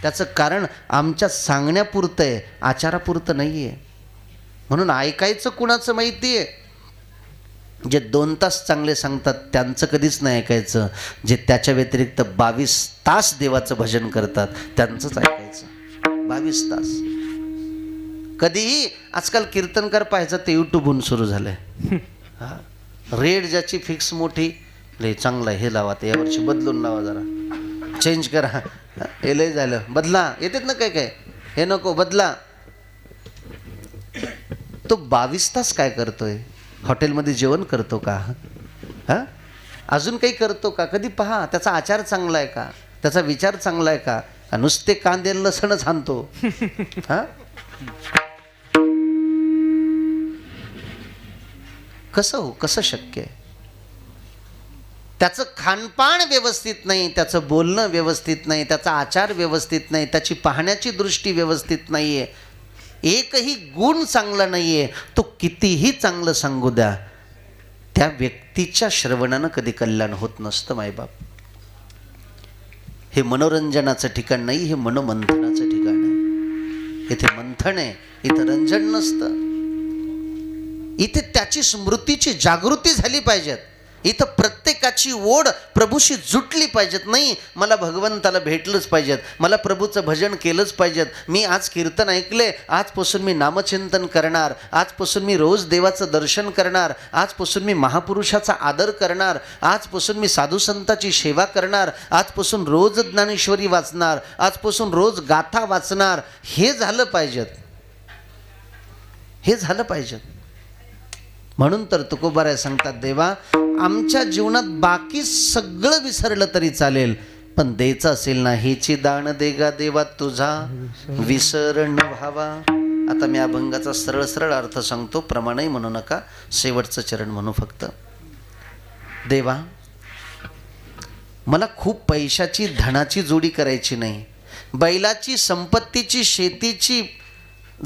त्याचं कारण आमच्या सांगण्यापुरतं आहे, आचारापुरतं नाही आहे. म्हणून ऐकायचं कुणाचं माहिती आहे? जे 2 तास चांगले सांगतात त्यांचं कधीच नाही ऐकायचं. जे त्याच्या व्यतिरिक्त 22 तास देवाचं भजन करतात त्यांचंच ऐकायचं. 22 तास. कधीही आजकाल कीर्तनकार पाहायचं ते यूट्यूबहून सुरू झालंय. हा, रेड ज्याची फिक्स मोठी, लय चांगला हे लावा, ते यावर्षी बदलून लावा, जरा चेंज करा, हे लय झालं, बदला. येतात ना काय काय, हे नको बदला. तो 22 तास काय करतोय? हॉटेलमध्ये जेवण करतो का? हा, अजून काही करतो का? कधी पहा त्याचा आचार चांगला आहे का? त्याचा विचार चांगला आहे का? नुसते कांदे लसणच आणतो. हा, कसं हो, कसं शक्य आहे? त्याचं खानपान व्यवस्थित नाही, त्याचं बोलणं व्यवस्थित नाही, त्याचा आचार व्यवस्थित नाही, त्याची पाहण्याची दृष्टी व्यवस्थित नाही आहे, एकही गुण चांगला नाही आहे. तो कितीही चांगलं सांगू द्या, त्या व्यक्तीच्या श्रवणानं कधी कल्याण होत नसतं. मायबाप, हे मनोरंजनाचं ठिकाण नाही, हे मनोमंथनाचं ठिकाण आहे. इथे मंथन आहे, इथं रंजन नसतं. इथे त्याची स्मृतीची जागृती झाली पाहिजेत. इथं प्रत्येकाची ओढ प्रभूशी जुटली पाहिजेत. नाही, मला भगवंताला भेटलंच पाहिजेत, मला प्रभूचं भजन केलंच पाहिजेत. मी आज कीर्तन ऐकले, आजपासून मी नामचिंतन करणार, आजपासून मी रोज देवाचं दर्शन करणार, आजपासून मी महापुरुषाचा आदर करणार, आजपासून मी साधुसंताची सेवा करणार, आजपासून रोज ज्ञानेश्वरी वाचणार, आजपासून रोज गाथा वाचणार. हे झालं पाहिजेत, हे झालं पाहिजेत. म्हणून तर तुकोबाराय सांगतात, देवा आमच्या जीवनात बाकी सगळं विसरलं तरी चालेल, पण द्यायचं असेल ना, हेची दान देगा देवा तुझा विसर न व्हावा. आता मी अभंगाचा सरळ सरळ अर्थ सांगतो, प्रमाणही म्हणू नका, शेवटचं चरण म्हणू फक्त. देवा मला खूप पैशाची धनाची जोडी करायची नाही, बैलाची संपत्तीची शेतीची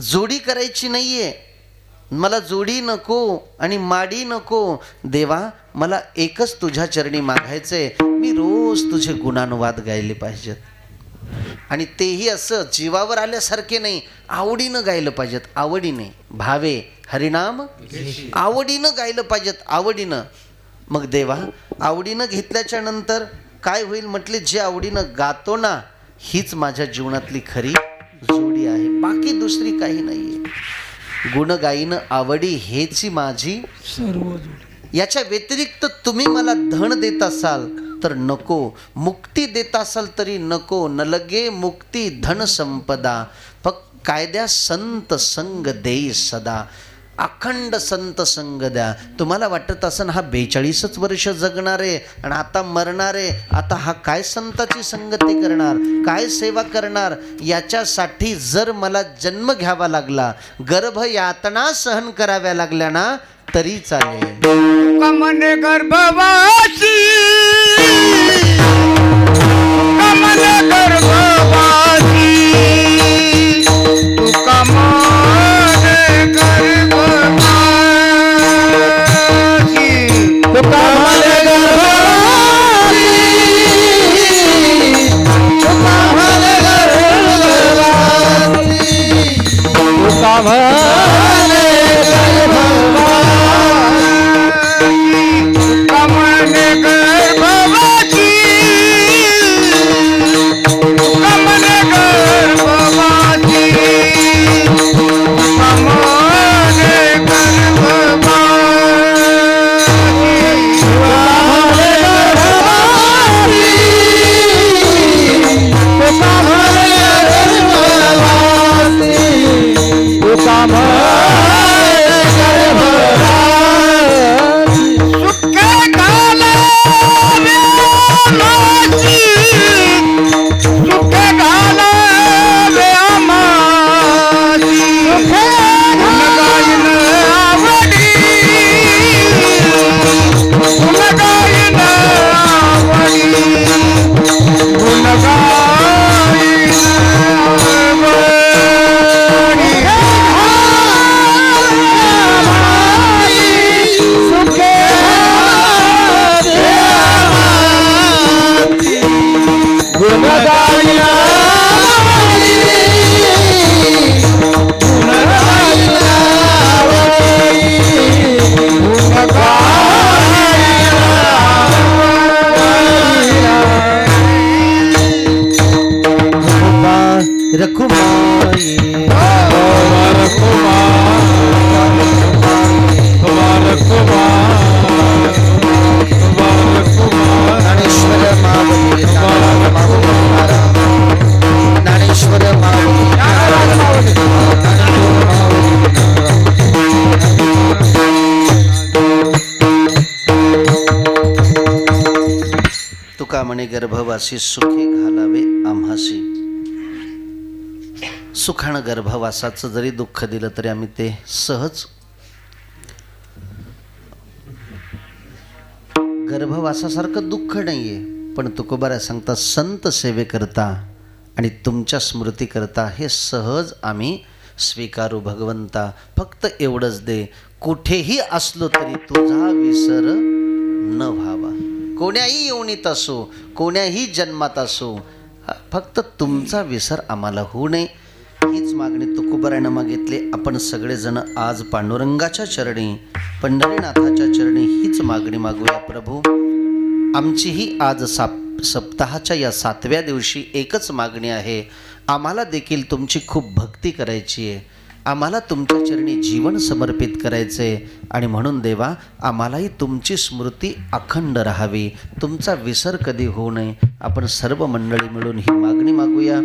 जोडी करायची नाहीये, मला जोडी नको आणि माडी नको. देवा मला एकच तुझ्या चरणी मागायचंय, मी रोज तुझे गुणानुवाद गायले पाहिजेत. आणि तेही असं जीवावर आल्यासारखे नाही, आवडीनं गायलं पाहिजेत, आवडीने. भावे हरिनाम आवडीनं गायलं पाहिजेत, आवडीनं. मग देवा आवडीनं घेतल्याच्या नंतर काय होईल म्हटले, जे आवडीनं गातो ना हीच माझ्या जीवनातली खरी जोडी आहे, बाकी दुसरी काही नाहीये. गुण गाईनं आवडी हेची माझी सर्व. याच्या व्यतिरिक्त तुम्ही मला धन देत असाल तर नको, मुक्ती देत असाल तरी नको. न लगे मुक्ती धन संपदा, फक्त कायद्या संत संग देई सदा. अखंड संत संग द्या. तुम्हाला वाटत असन हा 42च वर्ष जगणार आहे आणि आता मरणार आहे, आता हा काय संताची संगती करणार, काय सेवा करणार. याच्यासाठी जर मला जन्म घ्यावा लागला, गर्भ यातना सहन कराव्या लागल्या ना तरी चालेल. कमन गर्भवासी, कमन गर्भवासी, तू कमन गर्भवासी, तू कमन गर्भवासी, तू कमन गर्भवासी, तू कमन गर्भवासी, कमन गर्भवासी, कमन तुका म्हणे गर्भवासी सुखे घालावे आम्हासी. सुखानं गर्भवासाचं जरी दुःख दिलं तरी आम्ही ते सहज. गर्भवासासारखं दुःख नाहीये, पण तुकोबारा सांगता संत सेवेकरता आणि तुमच्या स्मृती करता हे सहज आम्ही स्वीकारू भगवंता. फक्त एवढंच दे, कुठेही असलो तरी तुझा विसर न व्हावा. कोण्याही योनीत असो, कोण्याही जन्मात असो, फक्त तुमचा विसर आम्हाला होऊ नये. हीच मागणी तुकोबारानं मागितली. आपण सगळेजण आज पांडुरंगाच्या चरणी, पंढरीनाथाच्या चरणी हीच मागणी मागूया. प्रभू, आमचीही आज सप्ताहाच्या या 7व्या दिवशी एकच मागणी आहे. आम्हाला देखील तुमची खूप भक्ती करायची आहे, आम्हाला तुमच्या चरणी जीवन समर्पित करायचं आहे. आणि म्हणून देवा, आम्हालाही तुमची स्मृती अखंड राहावी, तुमचा विसर कधी होऊ नये. आपण सर्व मंडळी मिळून ही मागणी मागूया.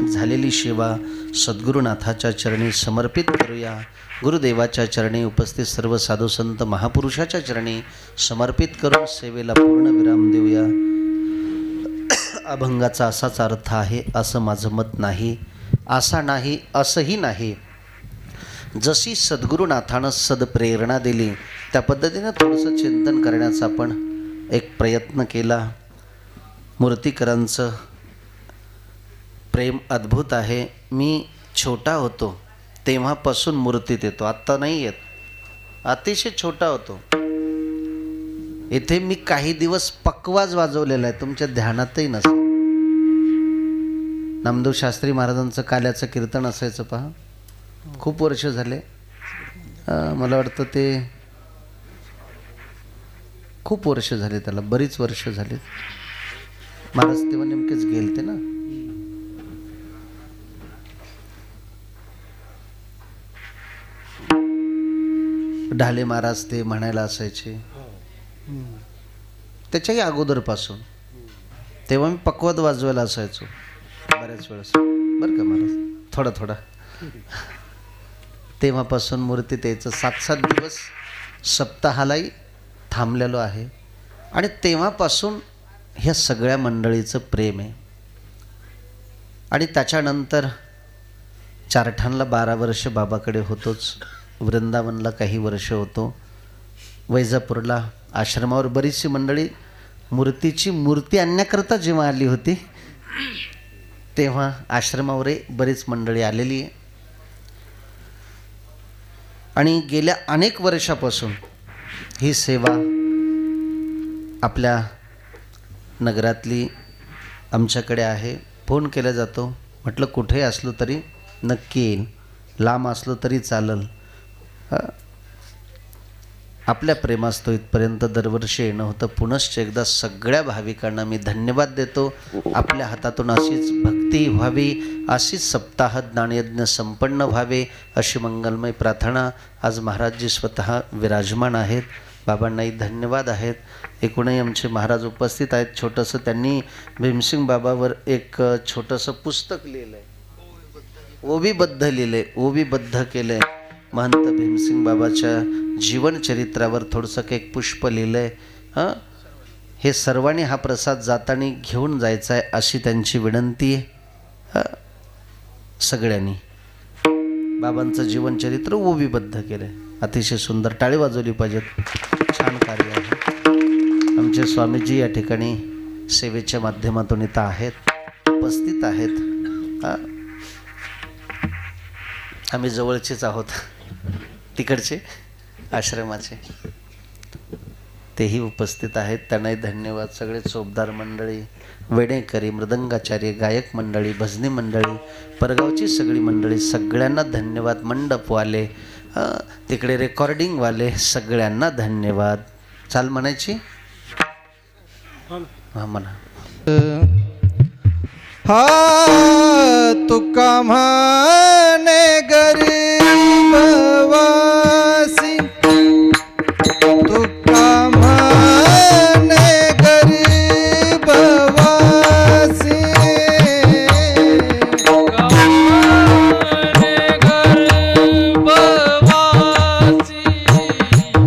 झालेली सेवा सद्गुरुनाथाच्या चरणी समर्पित करूया. गुरुदेवाच्या चरणी, उपस्थित सर्व साधू संत महापुरुषाच्या चरणी समर्पित करून सेवेला पूर्ण विराम देऊया. अभंगाचा असाच अर्थ आहे असं माझं मत नाही, असा नाही असंही नाही. जशी सद्गुरुनाथानं सदप्रेरणा दिली त्या पद्धतीनं थोडंसं चिंतन करण्याचा आपण एक प्रयत्न केला. मूर्तिकरांचं प्रेम अद्भुत आहे. मी छोटा होतो तेव्हापासून मूर्तीत येतो, आत्ता नाही येत, अतिशय छोटा होतो. इथे मी काही दिवस पकवाज वाजवलेला आहे, तुमच्या ध्यानातही नसेल. नामदेव शास्त्री महाराजांचं काल्याचं कीर्तन असायचं पहा, खूप वर्ष झाले. मला वाटतं ते खूप वर्ष झाले, त्याला बरीच वर्ष झाली. महाराज तेव्हा नेमकेच गेलते ना. ढाले महाराज ते म्हणायला असायचे त्याच्याही अगोदरपासून. तेव्हा मी पक्वाद वाजवायला असायचो बऱ्याच वेळेस बरं का महाराज, थोडा थोडा. तेव्हापासून मूर्तीत यायचं 7-7 दिवस सप्ताहालाही थांबलेलो आहे. आणि तेव्हापासून ह्या सगळ्या मंडळीचं प्रेम आहे. आणि त्याच्यानंतर चारठाणला 12 वर्ष बाबाकडे होतोच, वृंदावनला काही वर्ष होतो, वैजापूरला आश्रमावर बरीचशी मंडळी मूर्तीची मूर्ती आणण्याकरता जेव्हा आली होती तेव्हा आश्रमावरही बरीच मंडळी आलेली आहे. आणि गेल्या अनेक वर्षापासून ही सेवा आपल्या नगरातली आमच्याकडे आहे. फोन केला जातो, म्हटलं कुठे असलो तरी नक्की येईल, लांब असलो तरी चालेल. आपल्या प्रेमास्तो इथपर्यंत दरवर्षी येणं होतं. पुनश्च एकदा सगळ्या भाविकांना मी धन्यवाद देतो. आपल्या हातातून अशीच भक्ती व्हावी, अशीच सप्ताह ज्ञानयज्ञ संपन्न व्हावे अशी मंगलमय प्रार्थना. आज महाराजजी स्वतः विराजमान आहेत. बाबांनाही धन्यवाद आहेत. एकूणही आमचे महाराज उपस्थित आहेत. छोटंसं त्यांनी भीमसिंग बाबावर एक छोटंसं पुस्तक लिहिलं आहे, ओवीबद्ध लिहिलं आहे, ओवीबद्ध केलं आहे. महंत भीमसिंग बाबाच्या जीवनचरित्रावर थोडंसं एक पुष्प लिहिलं आहे. हे सर्वांनी हा प्रसाद जाताना घेऊन जायचा आहे अशी त्यांची विनंती आहे. सगळ्यांनी बाबांचं जीवनचरित्र ओवीबद्ध केलं आहे. अतिशय सुंदर, टाळी वाजवली पाहिजेत. छान कार्य आहे. आमचे स्वामीजी या ठिकाणी सेवेच्या माध्यमातून इथं आहेत, उपस्थित आहेत. आम्ही जवळचेच आहोत, तिकडचे आश्रमाचे, तेही उपस्थित आहेत. त्यांनाही धन्यवाद. सगळे चोपदार मंडळी, वेणेकरी, मृदंगाचार्य, गायक मंडळी, भजनी मंडळी, परगावची सगळी मंडळी, सगळ्यांना धन्यवाद. मंडपवाले, तिकडे रेकॉर्डिंगवाले, सगळ्यांना धन्यवाद. चाल म्हणायची? हां म्हणा. हा तुका म्हणे गरीब वासी, तुका म्हणे गरीब वासी, गरीब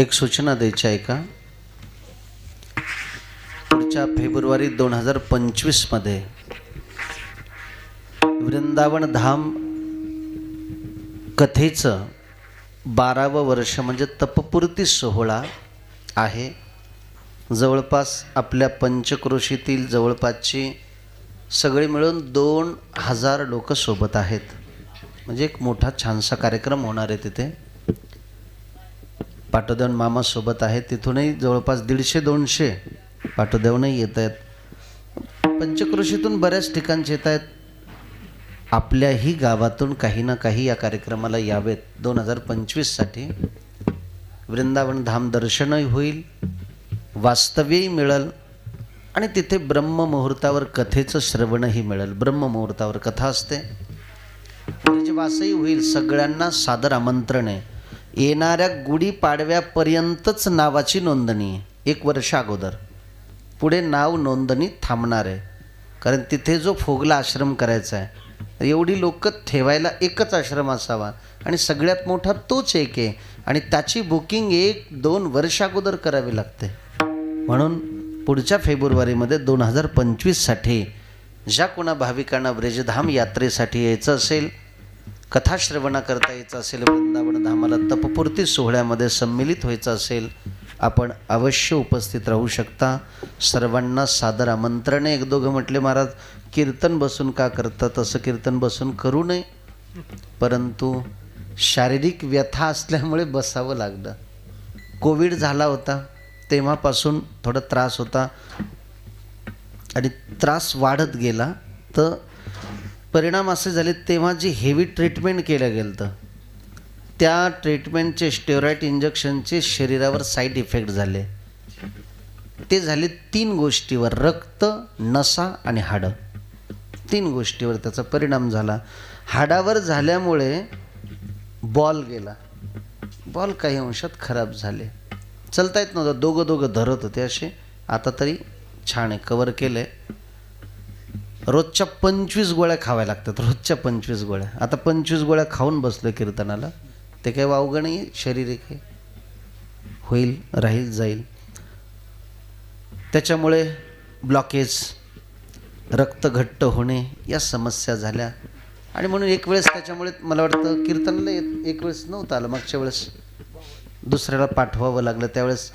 एक सूचना द्यायची आहे का? पुढच्या फेब्रुवारी 2025 मध्ये वृंदावन धाम कथेचं 12वं वर्ष म्हणजे तपपूर्ती सोहळा आहे. जवळपास आपल्या पंचक्रोशीतील जवळपासची सगळे मिळून 2000 लोक सोबत आहेत. म्हणजे एक मोठा छानसा कार्यक्रम होणार आहे तिथे. पाटोदेवन मामा सोबत आहेत, तिथूनही जवळपास 150-200 पाटोदेवनही येत आहेत. पंचक्रोशीतून बऱ्याच ठिकाणचे येत आहेत. आपल्याही गावातून काही ना काही या कार्यक्रमाला यावेत. 2025साठी वृंदावन धाम दर्शनही होईल, वास्तव्यही मिळेल आणि तिथे ब्रह्ममुहूर्तावर कथेचं श्रवणही मिळेल. ब्रह्ममुहूर्तावर कथा असते, वासही होईल. सगळ्यांना सादर आमंत्रण आहे. येणाऱ्या गुढीपाडव्यापर्यंतच नावाची नोंदणी आहे, 1 वर्ष अगोदर. पुढे नाव नोंदणी थांबणार आहे, कारण तिथे जो फोगला आश्रम करायचा आहे, एवढी लोक ठेवायला एकच आश्रम असावा आणि सगळ्यात मोठा तोच एक आहे आणि त्याची बुकिंग 1-2 वर्ष अगोदर करावी लागते. म्हणून पुढच्या फेब्रुवारीमध्ये 2025साठी ज्या कोणा भाविकांना ब्रजधाम यात्रेसाठी यायचं असेल, कथाश्रवणा करता यायचं असेल, वृंदावन धामाला तपपूर्ती सोहळ्यामध्ये सम्मिलित व्हायचं असेल, आपण अवश्य उपस्थित राहू शकता. सर्वांना सादर आमंत्रण आहे. 1-2 म्हटले, महाराज कीर्तन बसून का करता? तसं कीर्तन बसून करू नये, परंतु शारीरिक व्यथा असल्यामुळे बसावं लागलं. कोविड झाला होता तेव्हापासून थोडा त्रास होता आणि त्रास वाढत गेला. तर परिणाम असे झाले, तेव्हा जी हेवी ट्रीटमेंट केलं गेलं तर त्या ट्रीटमेंटचे स्टेरॉइड इंजेक्शनचे शरीरावर साईड इफेक्ट झाले. ते झाले 3 गोष्टीवर: रक्त, नसा आणि हाडं. 3 गोष्टीवर त्याचा परिणाम झाला. हाडावर झाल्यामुळे बॉल गेला, बॉल काही अंशात खराब झाले, चलता येत नव्हतं. दोघं धरत होते असे. आता तरी छान आहे, कवर केलं आहे. रोजच्या 25 गोळ्या खाव्या लागतात, रोजच्या 25 गोळ्या. आता 25 गोळ्या खाऊन बसलो कीर्तनाला. ते काही वावगं नाही आहे, शारीरिक आहे, होईल, राहील, जाईल. त्याच्यामुळे ब्लॉकेज, रक्त घट्ट होणे या समस्या झाल्या आणि म्हणून एक वेळेस त्याच्यामुळे मला वाटतं कीर्तनाला एक वेळेस नव्हतं आलं. मागच्या वेळेस दुसऱ्याला पाठवावं लागलं, त्यावेळेस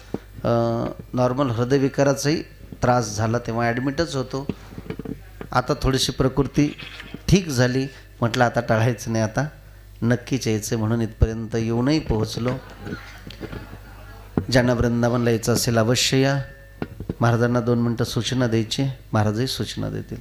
नॉर्मल हृदयविकाराचाही त्रास झाला, तेव्हा ॲडमिटच होतो. आता थोडीशी प्रकृती ठीक झाली, म्हटलं आता टाळायचं नाही, आता नक्कीच यायचं, म्हणून इथपर्यंत येऊनही पोहोचलो. ज्यांना वृंदावनला यायचं असेल अवश्य या. महाराजांना 2 मिनटं सूचना द्यायची, महाराजही सूचना देतील.